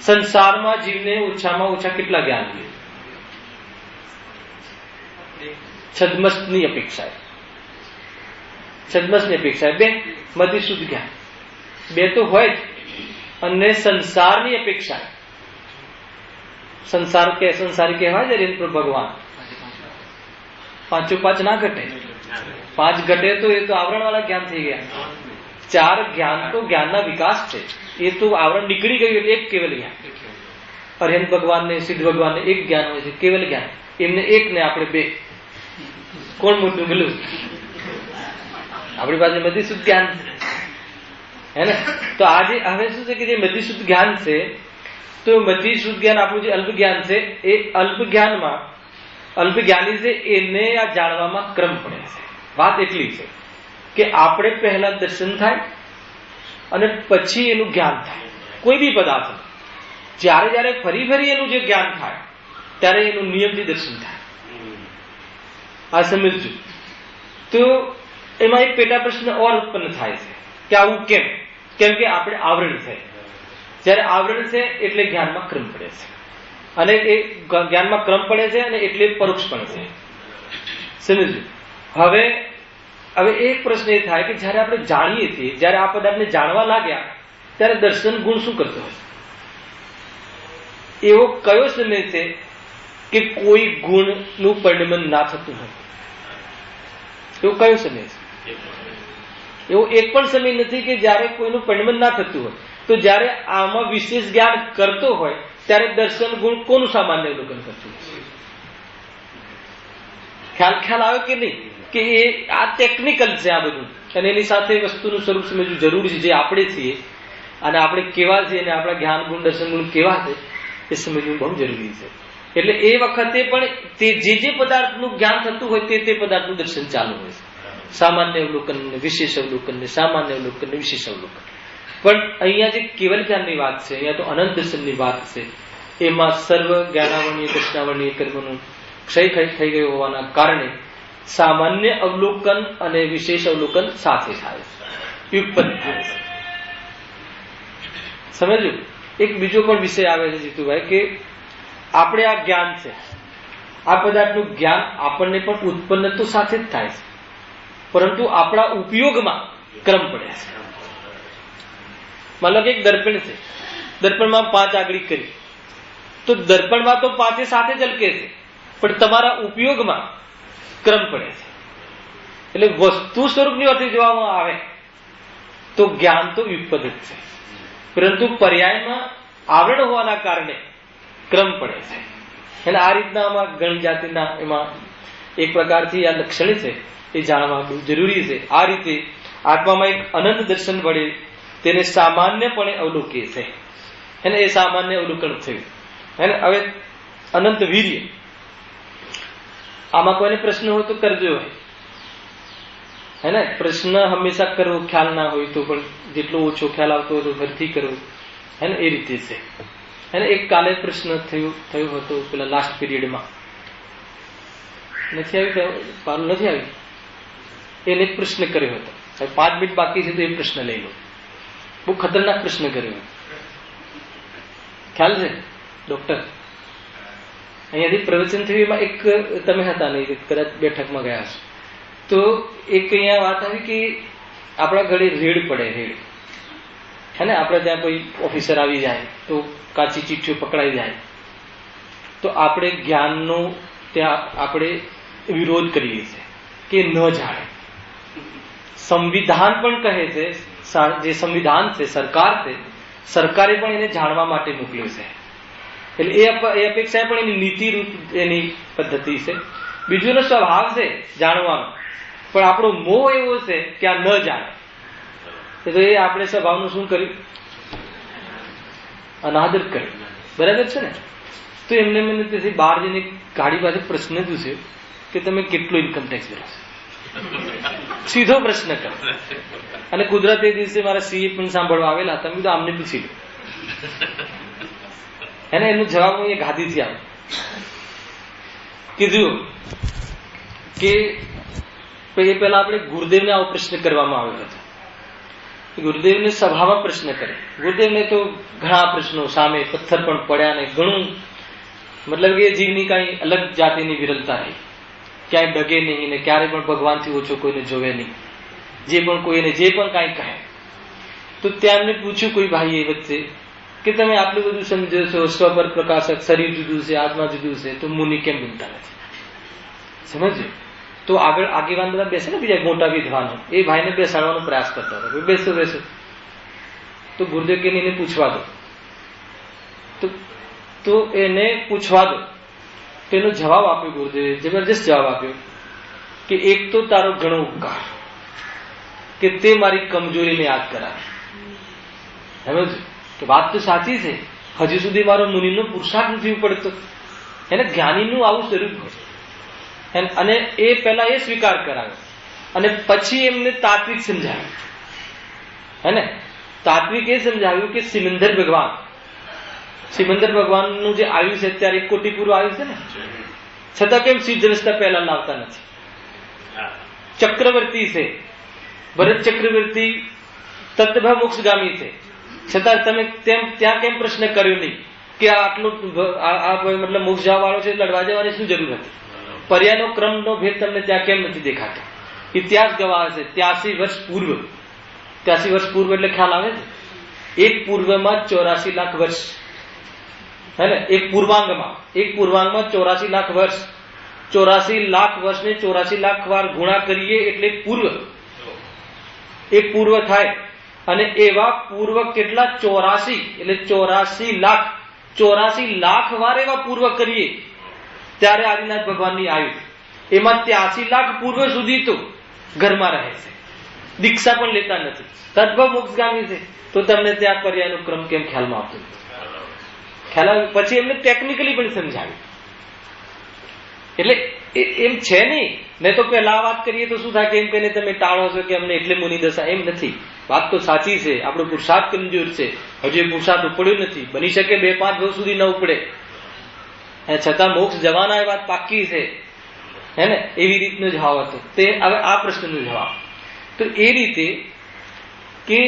સંસારમાં જીવને? ઓછામાં ઓછા કેટલા જ્ઞાન છે છદ્મસ્તની અપેક્ષાએ? છદ્મસ્તની અપેક્ષાએ બે મથી શુદ્ધ જ્ઞાન, બે તો હોય જ. અને સંસારની અપેક્ષાએ સંસારી કહેવાય છે ભગવાન. પાંચો પાંચ ના ઘટે, પાંચ ઘટે તો એ તો આવરણ વાળા જ્ઞાન થઈ ગયા. ચાર જ્ઞાન તો જ્ઞાનના વિકાસ છે. એ તો આવરણ નીકળી ગયું એટલે એક કેવલ જ્ઞાન. અર્યંત ભગવાનને સિદ્ધ ભગવાનને એક જ્ઞાન હોય છે, કેવલ જ્ઞાન. એમને એક ને આપણે બે. કોણ મોટું પેલું? આપણી પાસે બધી શુદ્ધ જ્ઞાન છે, હે ને. તો આજે હવે શું છે કે જે મધી શુદ્ધ જ્ઞાન છે, તો મધી શુદ્ધ જ્ઞાન આપણું જે અલ્પ જ્ઞાન છે, એ અલ્પ જ્ઞાનમાં અલ્પ જ્ઞાની છે એને આ જાણવામાં ક્રમ પડે છે. વાત એટલી છે કે આપણે પહેલા દર્શન થાય અને પછી એનું જ્ઞાન થાય. કોઈ બી પદાર્થ જ્યારે જ્યારે ફરી ફરી એનું જે જ્ઞાન થાય ત્યારે એનું નિયમથી દર્શન થાય. આ સમજજો. તો એમાં એક પેટા પ્રશ્ન ઓર ઉત્પન્ન થાય છે કે આવું કેમ? કેમ કે આપણે આવરણ છે. જયારે આવરણ છે એટલે જ્ઞાનમાં ક્રમ પડે છે, અને એ જ્ઞાનમાં ક્રમ પડે છે અને એટલે પરોક્ષ પણ છે. સમજજો. હવે હવે એક પ્રશ્ન એ થાય કે જયારે આપણે જાણીએ છીએ, જયારે આ પદાર્થને જાણવા લાગ્યા ત્યારે દર્શન ગુણ શું કરતો હોય? એવો કયો સમય છે કે કોઈ ગુણનું પરિણમન ના થતું હોય? એવો કયો સમય છે? એવો એક પણ સમય નથી કે જયારે કોઈનું પરિણમન ના થતું હોય. તો જયારે આમાં વિશેષ જ્ઞાન કરતો હોય ત્યારે દર્શન ગુણ કોનું સામાન્ય અવલોકન કરતું હોય? ખ્યાલ આવે કે નહીં? કે એ આ ટેકનિકલ છે આ બધું, અને એની સાથે વસ્તુનું સ્વરૂપ સમજવું જરૂરી છે. જે આપણે છીએ અને આપણે કેવા છીએ અને આપણા જ્ઞાન ગુણ દર્શન ગુણ કેવા છે એ સમજવું બહુ જરૂરી છે. એટલે એ વખતે પણ તે જે પદાર્થનું જ્ઞાન થતું હોય તે પદાર્થનું દર્શન ચાલુ હોય છે. સામાન્ય અવલોકન ને વિશેષ અવલોકન ને સામાન્ય અવલોકન ને વિશેષ અવલોકન. પણ અહીંયા જે કેવલ જ્ઞાનની વાત છે, અહીંયા તો અનંત દર્શનની વાત છે. એમાં સર્વ જ્ઞાનાવરણીય દર્શનાવરણીય કર્મનું ક્ષય થઈ ગયો હોવાના કારણે સામાન્ય અવલોકન અને વિશેષ અવલોકન સાથે થાય છે, યુગપત થાય છે. સમજ્યું? એક બીજો પણ વિષય આવે છે જીતુભાઈ, કે આપણે આ જ્ઞાન છે, આ પદાર્થનું જ્ઞાન આપણને પણ ઉત્પન્ન તો સાથે જ થાય છે, પરંતુ આપણા ઉપયોગમાં ક્રમ પડે છે. માનો કે એક દર્પણ છે, દર્પણમાં 5 આગળી કરી, તો દર્પણમાં તો 5 સાથે ઝલકે છે, પણ તમારા ઉપયોગમાં ક્રમ પડે છે. એટલે વસ્તુ સ્વરૂપની અર્થે જોવામાં આવે તો જ્ઞાન તો યુગપદ જ છે, પરંતુ પર્યાયમાં આવરણ હોવાના કારણે ક્રમ પડે છે. એટલે આ રીતના આમાં ઘણી જાતિના એમાં એક પ્રકારથી આ લક્ષણ છે એ જાણવા બહુ જરૂરી છે. આ રીતે આત્મામાં એક અનંત દર્શન વડે તેને સામાન્યપણે અવલોકે છે, અને એ સામાન્ય અવલોકન થયું. અને હવે અનંત વીર્ય, આમાં કોઈને પ્રશ્ન હોય તો કરજો. હે ને, પ્રશ્ન હંમેશા કરવો, ખ્યાલ ના હોય તો પણ જેટલો ઓછો ખ્યાલ આવતો હોય તો ફરીથી કરવો. હે ને, એ રીતે છે. અને એક કાલે પ્રશ્ન થયો હતો પેલા લાસ્ટ પીરિયડમાં, નથી આવી, એને એક પ્રશ્ન કર્યો હતો. હવે 5 મિનિટ બાકી છે તો એ પ્રશ્ન લઈ લો. બહુ ખતરનાક પ્રશ્ન કર્યો. ખ્યાલ છે ડોક્ટર? અહીંયાથી પ્રવચન થયું, એમાં એક તમે હતા નહીં, કદાચ બેઠકમાં ગયા છો, તો એક અહીંયા વાત આવી કે આપણા ઘરે રેડ પડે, રેડ. હે ને, આપણે ત્યાં કોઈ ઓફિસર આવી જાય તો કાચી ચીઠીઓ પકડાઈ જાય તો આપણે જ્ઞાનનો ત્યાં આપણે વિરોધ કરીએ છીએ કે ન જાણે. સંવિધાન પણ કહે છે, જે સંવિધાન છે, સરકાર છે, સરકારે પણ એને જાણવા માટે મોકલ્યું છે. એટલે એ અપેક્ષા પણ એની નીતિ રૂપ એની પદ્ધતિ છે. બીજું એનો સ્વભાવ છે જાણવાનો, પણ આપણો મોહ એવો છે કે આ ન જાણે. તો એ આપણે સ્વભાવનું શું કર્યું? અનાદર કર્યું. બરાબર છે ને? તો એમને મને તેથી બહાર જઈને ગાડી પાસે પ્રશ્ન પૂછ્યો કે તમે કેટલો ઇન્કમ ટેક્સ ભરો છો? સીધો પ્રશ્ન કર્યો. અને કુદરતી દિવસે મારા સીએ પણ સાંભળવા આવેલા હતા. મેં કીધું આમને પૂછી લો. એને એનો જવાબ હું અહીંયા ગાદીથી આવ્યો. કીધું કે એ પહેલા આપણે ગુરુદેવને આવો પ્રશ્ન કરવામાં આવ્યો હતો. ગુરુદેવને સભામાં પ્રશ્ન કરે. ગુરુદેવને તો ઘણા પ્રશ્નો સામે પથ્થર પણ પડ્યા ને ઘણું, મતલબ કે જીવની કાંઈ અલગ જાતિની વિરલતા રહી, ક્યાંય ડગે નહીં ને ક્યારે પણ ભગવાનથી ઓછો કોઈને જોવે નહીં. જે પણ કોઈને જે પણ કાંઈ કહે તો ત્યાં એમને પૂછ્યું કોઈ ભાઈએ વચ્ચે કે તમે આટલું બધું સમજો છો, સ્વ પર પ્રકાશક, શરીર જુદું છે, આત્મા જુદું છે, તો મુનિ કેમ બનતા નથી? સમજ્યો? તો આગળ આગેવાન બધા બેસે ને, બીજા મોટા વિદ્વાનો, એ ભાઈને બેસાડવાનો પ્રયાસ કરતા હતા. બેસો બેસો. તો ગુરુદેવ કે એને પૂછવા દો. તો એને પૂછવા દો. તો એનો જવાબ આપ્યો ગુરુદેવે, જબરજસ્ત જવાબ આપ્યો કે એક તો તારો ઘણો ઉપકાર કે તે મારી કમજોરીને યાદ કરાવે. સમજ કે વાત તો સાચી છે. હજી સુધી મારો મુનિનો પુરુષાર્થ નથી પડતો. એને જ્ઞાનીનું આવું સ્વરૂપ હોય. અને એ પહેલા એ સ્વીકાર કરાવ્યો અને પછી એમને તાત્વિક સમજાવ્યું. હે ને, તાત્વિક એ સમજાવ્યું કે સિમંદર ભગવાનનું જે આવ્યું છે અત્યારે 1 કોટી પૂરું આવ્યું છે ને, છતાં કેમ સિદ્ધ રસ્તા પહેલા લાવતા નથી? ચક્રવર્તી છે, ભરત ચક્રવર્તી તત્વ મોક્ષગામી છે, છતાં તમે ત્યાં કેમ પ્રશ્ન કર્યો નહીં કે આટલું મતલબ મોક્ષ જવા વાળો છે, લડવા જવાની શું જરૂર હતી? પર્યાયનો ક્રમનો ભેદ તમને ત્યાં કેમ નથી દેખાતો? ઇતિહાસ ગવાહ છે 83 વર્ષ પૂર્વ. 83 વર્ષ પૂર્વ એટલે ખ્યાલ આવે છે? એક પૂર્વમાં 84 લાખ વર્ષ, હે ને? એક પૂર્વાંગમાં 84 લાખ વર્ષ. 84 લાખ વર્ષને 84 લાખ વાર ગુણા કરીએ એટલે પૂર્વ, એક પૂર્વ થાય. અને એવા પૂર્વ કેટલા? 84, એટલે 84 લાખ વાર એવા પૂર્વ કરીએ ત્યારે આદિનાથ ભગવાનની આયુ. એમાં 83 લાખ પૂર્વ સુધી તો ઘરમાં રહે છે, દીક્ષા પણ લેતા નથી, તદ્ભવ મોક્ષગામી છે. તો તમને ત્યાં પર્યાયનો ક્રમ કેમ ખ્યાલમાં આવતો? ખ્યાલ આવે પછી એમને ટેકનિકલી પણ સમજાવ્યું. એટલે એમ છે નહીં. નહીં તો પેલા આ વાત કરીએ તો શું થાય કે એમ કહીને તમે ટાળો છો કે અમને એટલે મુનિ દશા. એમ નથી, વાત તો સાચી છે. આપણો પુરુષાર્થ કમજોર છે, હજુ એ પુરુષાર્થ ઉપડ્યો નથી. બની શકે 2-5 વર્ષ સુધી ન ઉપડે, છતાં મોક્ષ જવાના એ વાત પાક્કી છે, હે ને? એવી રીતનો જવાબ હતો તે. હવે આ પ્રશ્નનો જવાબ તો એ રીતે કે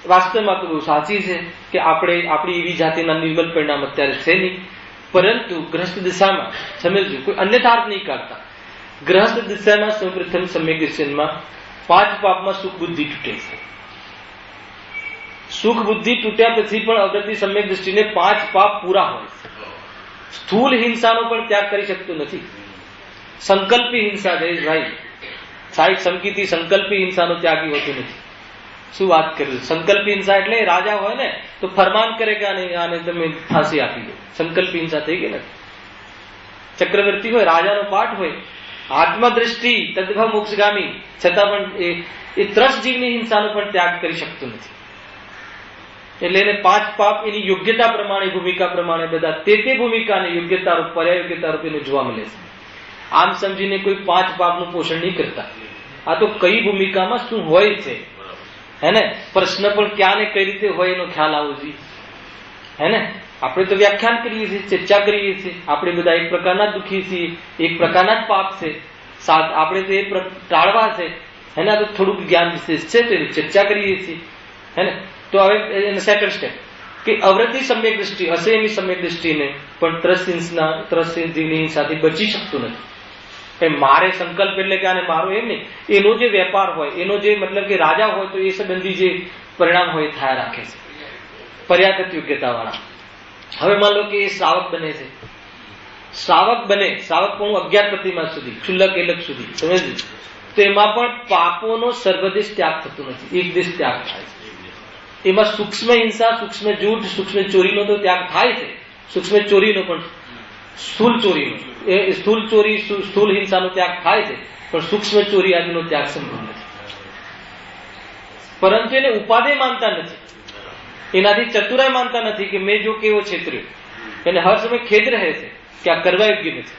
વાસ્તવમાં તો બહુ સાચી છે કે આપણી એવી જાતિના નિર્મલ પરિણામ અત્યારે છે નહીં. પરંતુ ગ્રહસ્થ દિશામાં સમજવું, કોઈ અન્યથાર્થ નહીં કરતા. ગ્રહસ્થ દિશામાં સૌપ્રથમ સમ્યક દર્શનમાં 5 પાપમાં સુખ બુદ્ધિ તૂટે છે. સુખ બુદ્ધિ તૂટ્યા પછી પણ અવૃત્તિ સમ્યક દૃષ્ટિને 5 પાપ પૂરા હોય છે. સ્થૂલ હિંસાનો પણ ત્યાગ કરી શકતો નથી. સંકલ્પી હિંસા, જયેશભાઈ સાહેબ, સંકિતી સંકલ્પી હિંસાનો ત્યાગી હોતો નથી. શું વાત કરી? સંકલ્પી હિંસા એટલે રાજા હોય ને તો ફરમાન કરે કે આને તમે ફાંસી આપી દો. સંકલ્પી હિંસા થઈ ગઈ નથી. ચક્રવર્તી હોય, રાજાનો પાઠ હોય, આત્મદ્રષ્ટિ તદ્ભવ મોક્ષગામી, છતાં પણ એ ત્રસ્ત જીવની હિંસાનો પણ ત્યાગ કરી શકતો નથી. એટલે એને 5 પાપ એની યોગ્યતા પ્રમાણે, ભૂમિકા પ્રમાણે બધા તે ભૂમિકાને યોગ્યતા રૂપ, પર્યાય યોગ્યતા રૂપ એનું જોવા મળે છે. આમ સમજીને કોઈ 5 પાપનું પોષણ નહીં કરતા. આ તો કઈ ભૂમિકામાં શું હોય છે, હે ને? પ્રશ્ન પણ ક્યાં ને કઈ રીતે હોય એનો ખ્યાલ આવવો જોઈએ, હે ને? આપણે તો વ્યાખ્યાન કરીએ છીએ, ચર્ચા કરીએ છીએ. આપણે બધા એક પ્રકારના દુઃખી છીએ, એક પ્રકારના જ પાપ છે. આપણે તો એ ટાળવા છે, હે ને? તો થોડુંક જ્ઞાન વિશેષ છે તો એની ચર્ચા કરીએ છીએ, હે ને? તો હવે એનો સેકન્ડ સ્ટેપ કે અવૃત્તિ સમ્યક દૃષ્ટિ, અસંયમી સમ્યક દૃષ્ટિને પણ ત્રસ્ત જીવની હિંસાથી બચી શકતું નથી. મારે સંકલ્પ એટલે કે આને મારો એમ નહીં. એનો જે વેપાર હોય, એનો જે મતલબ કે રાજા હોય તો એ સંબંધી જે પરિણામ હોય થયા રાખે છે, પર્યાપ્ત યોગ્યતા વાળા. હવે માન લો કે એ શ્રાવક બને છે. શ્રાવક પણ 11 પ્રતિમા સુધી, ક્ષુલ્લક એલક સુધી, સમજ? તો એમાં પણ પાપોનો સર્વદેશ ત્યાગ થતો નથી, એક દેશ ત્યાગ થાય છે. એમાં સૂક્ષ્મ હિંસા, સૂક્ષ્મ જૂઠ, સૂક્ષ્મ ચોરીનો તો ત્યાગ થાય છે. સૂક્ષ્મ ચોરીનો પણ, સ્થૂલ ચોરીનો, સ્થૂલ ચોરી, સ્થૂલ હિંસાનો ત્યાગ થાય છે, પણ સૂક્ષ્મ ચોરી આદિનો ત્યાગ સંભવ નથી. પરંતુ એને ઉપાદેય માનતા નથી, એનાથી ચતુરાઈ માનતા નથી કે મેં જો કેવો છેતર્યો. એને હર સમય ખેદ રહે છે કે આ કરવા યોગ્ય નથી,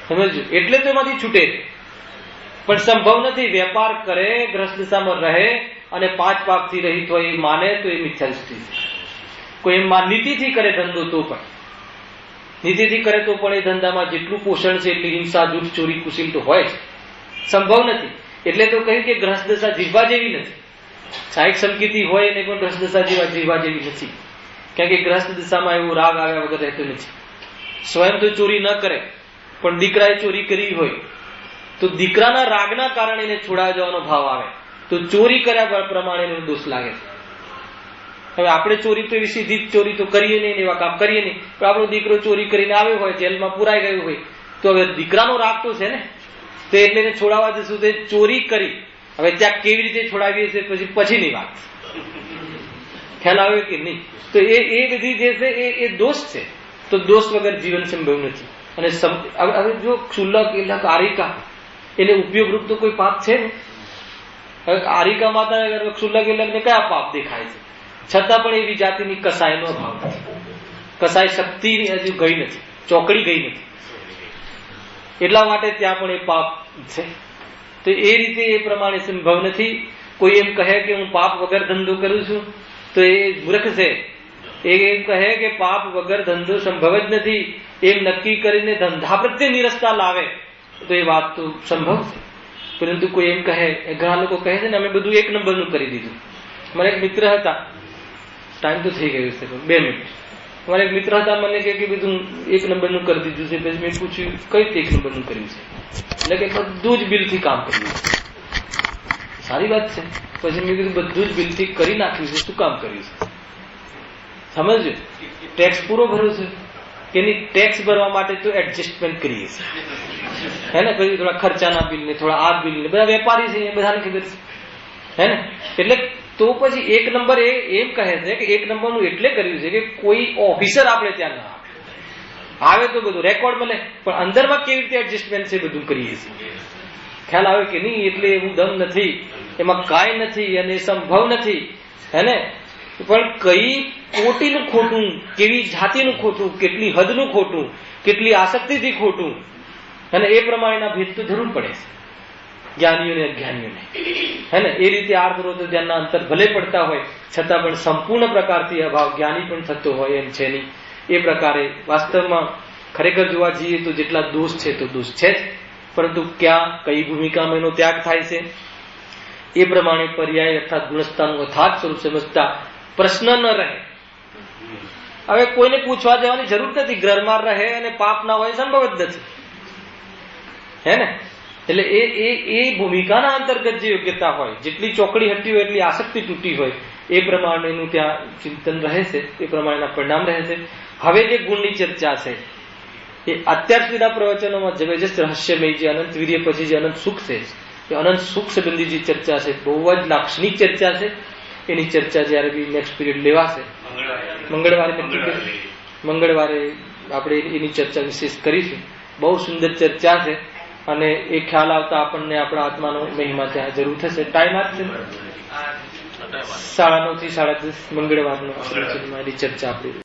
સમજજો? એટલે તો એમાંથી છૂટે છે. પણ સંભવ નથી. વેપાર કરે, ગ્રસ્ત દિશામાં રહે અને 5 પાપથી રહિત હોય એ માને તો એ મિથ્યા દૃષ્ટિ છે. કોઈ એમ નીતિથી કરે ધંધો તો પણ, નીતિથી કરે તો પણ એ ધંધામાં જેટલું પોષણ છે એટલી હિંસા, જૂઠ, ચોરી, કુશીલ તો હોય જ. સંભવ નથી. એટલે તો કહ્યું કે ગ્રસ્ત દશા જીવવા જેવી નથી. સાહિક સંકિતિ હોય એને પણ ગ્રસ્ત દશા જીવવા જેવી નથી. કારણ કે ગ્રસ્ત દિશામાં એવો રાગ આવ્યા વગર રહેતો નથી. સ્વયં તો ચોરી ન કરે, પણ દીકરાએ ચોરી કરી હોય તો દીકરાના રાગના કારણે એને છોડાવી જવાનો ભાવ આવે તો ચોરી કર્યા પ્રમાણે એનો દોષ લાગે છે. હવે આપણે ચોરી તો એવી સીધી ચોરી તો કરીએ નહીં, એવા કામ કરીએ નહીં. પણ આપણો દીકરો ચોરી કરીને આવ્યો હોય, જેલમાં પુરાઈ ગયો હોય, તો હવે દીકરાનો રાગ તો છે ને, તો એટલે એને છોડાવવા જશું તો ચોરી કરી. હવે ત્યાં કેવી રીતે છોડાવીએ છીએ પછીની વાત, ખ્યાલ આવ્યો કે નહીં? તો એ બધી જે છે એ દોષ છે. તો દોષ વગર જીવન સંભવ નથી. અને હવે જો ક્ષુલ્લક એલક આરિકા એને ઉપયોગ રૂપ તો કોઈ પાપ છે ને? હવે આરિકા માતા ક્ષુલ્લક એલક ને કયા પાપ દેખાય છે? છતાં પણ એવી જાતિની કસાયનો અભાવ નથી. કસાય શક્તિની હજુ ગઈ નથી, ચોકડી ગઈ નથી. એટલા માટે ત્યાં પણ એ પાપ છે. તો એ રીતે એ પ્રમાણે સંભવ નથી. કોઈ એમ કહે કે હું પાપ વગર ધંધો કરું છું તો એ મૂર્ખ છે. એમ કહે કે પાપ વગર ધંધો સંભવ જ નથી એમ નક્કી કરીને ધંધા પ્રત્યે નિરસતા લાવે તો એ વાત તો સંભવ છે. પરંતુ કોઈ એમ કહે, ઘણા લોકો કહે છે ને અમે બધું 1 નંબરનું કરી દીધું. મારા એક મિત્ર હતા, ટાઈમ તો થઈ ગયો છે, 2 મિનિટ. અમારા એક મિત્ર હતા, મને કે બધું 1 નંબરનું કરી દીધું છે. પછી મેં પૂછ્યું કઈ રીતે 1 નંબરનું કર્યું છે? એટલે કે બધું જ બિલથી કામ કર્યું છે. સારી વાત છે. પછી મેં કીધું બધું જ બિલથી કરી નાખ્યું છે, શું કામ કર્યું છે? સમજજો, ટેક્સ પૂરો ભર્યો છે કે નહીં? ટેક્સ ભરવા માટે તો એડજસ્ટમેન્ટ કરીએ છીએ, હે ને? પછી થોડા ખર્ચાના બિલ ને, થોડા આ બિલ ને, બધા વેપારી છે, એ બધાને ખબર છે, હે ને? એટલે તો પછી 1 નંબર એમ કહે છે કે 1 નંબરનું એટલે કર્યું છે કે કોઈ ઓફિસર આપણે ત્યાં ના આવે તો બધું રેકોર્ડ મળે, પણ અંદરમાં કેવી રીતે એડજસ્ટમેન્ટ છે બધું કરીએ છીએ. ખ્યાલ આવે કે નહીં? એટલે એવું દમ નથી, એમાં કાંઈ નથી અને સંભવ નથી, હે ને? પણ કઈ કોટીનું ખોટું, કેવી જાતિનું ખોટું, કેટલી હદનું ખોટું, કેટલી આસક્તિથી ખોટું, અને એ પ્રમાણેના ભેદ તો જરૂર પડે છે જ્ઞાનીઓને અજ્ઞાનીઓને, હે ને? એ રીતે આર્થ ધ્યાનના અંતર ભલે પડતા હોય છતાં પણ સંપૂર્ણ પ્રકારથી અભાવ જ્ઞાની પણ થતો હોય એમ છે નહીં. એ પ્રકારે વાસ્તવમાં ખરેખર જોવા જઈએ તો જેટલા દોષ છે તો દોષ છે જ, પરંતુ ક્યાં કઈ ભૂમિકામાં એનો ત્યાગ થાય છે એ પ્રમાણે પર્યાય અર્થાત ગુણસ્થાનું અથાગ સ્વરૂપ સમજતા પ્રશ્ન ન રહે. હવે કોઈને પૂછવા જવાની જરૂર નથી, ગ્રહમાં રહે અને પાપ ના હોય સંભવ જ નથી, હે ને? એટલે એ ભૂમિકાના અંતર્ગત જે યોગ્યતા હોય, જેટલી ચોકડી હટી હોય, એટલી આસક્તિ તૂટી હોય, એ પ્રમાણેનું ત્યાં ચિંતન રહે છે, એ પ્રમાણેના પરિણામ રહે છે. હવે જે ગુણની ચર્ચા છે એ અત્યાર સુધીના પ્રવચનોમાં જબરજસ્ત રહસ્યમય જે અનંત વીર્ય પછી જે અનંત સુખ છે, એ અનંત સુખ સંબંધી જે ચર્ચા છે બહુ જ લાક્ષણિક ચર્ચા છે. એની ચર્ચા જયારે બી નેક્સ્ટ પીરિયડ લેવાશે, મંગળવારે આપણે એની ચર્ચા વિશેષ કરીશું. બહુ સુંદર ચર્ચા છે અને એ ખ્યાલ આવતા આપણને આપણા આત્માનો મહિમા ત્યાં જરૂર થશે. ટાઈમ આજ છે 9:30 થી 10:30 મંગળવારનો એની ચર્ચા આપણી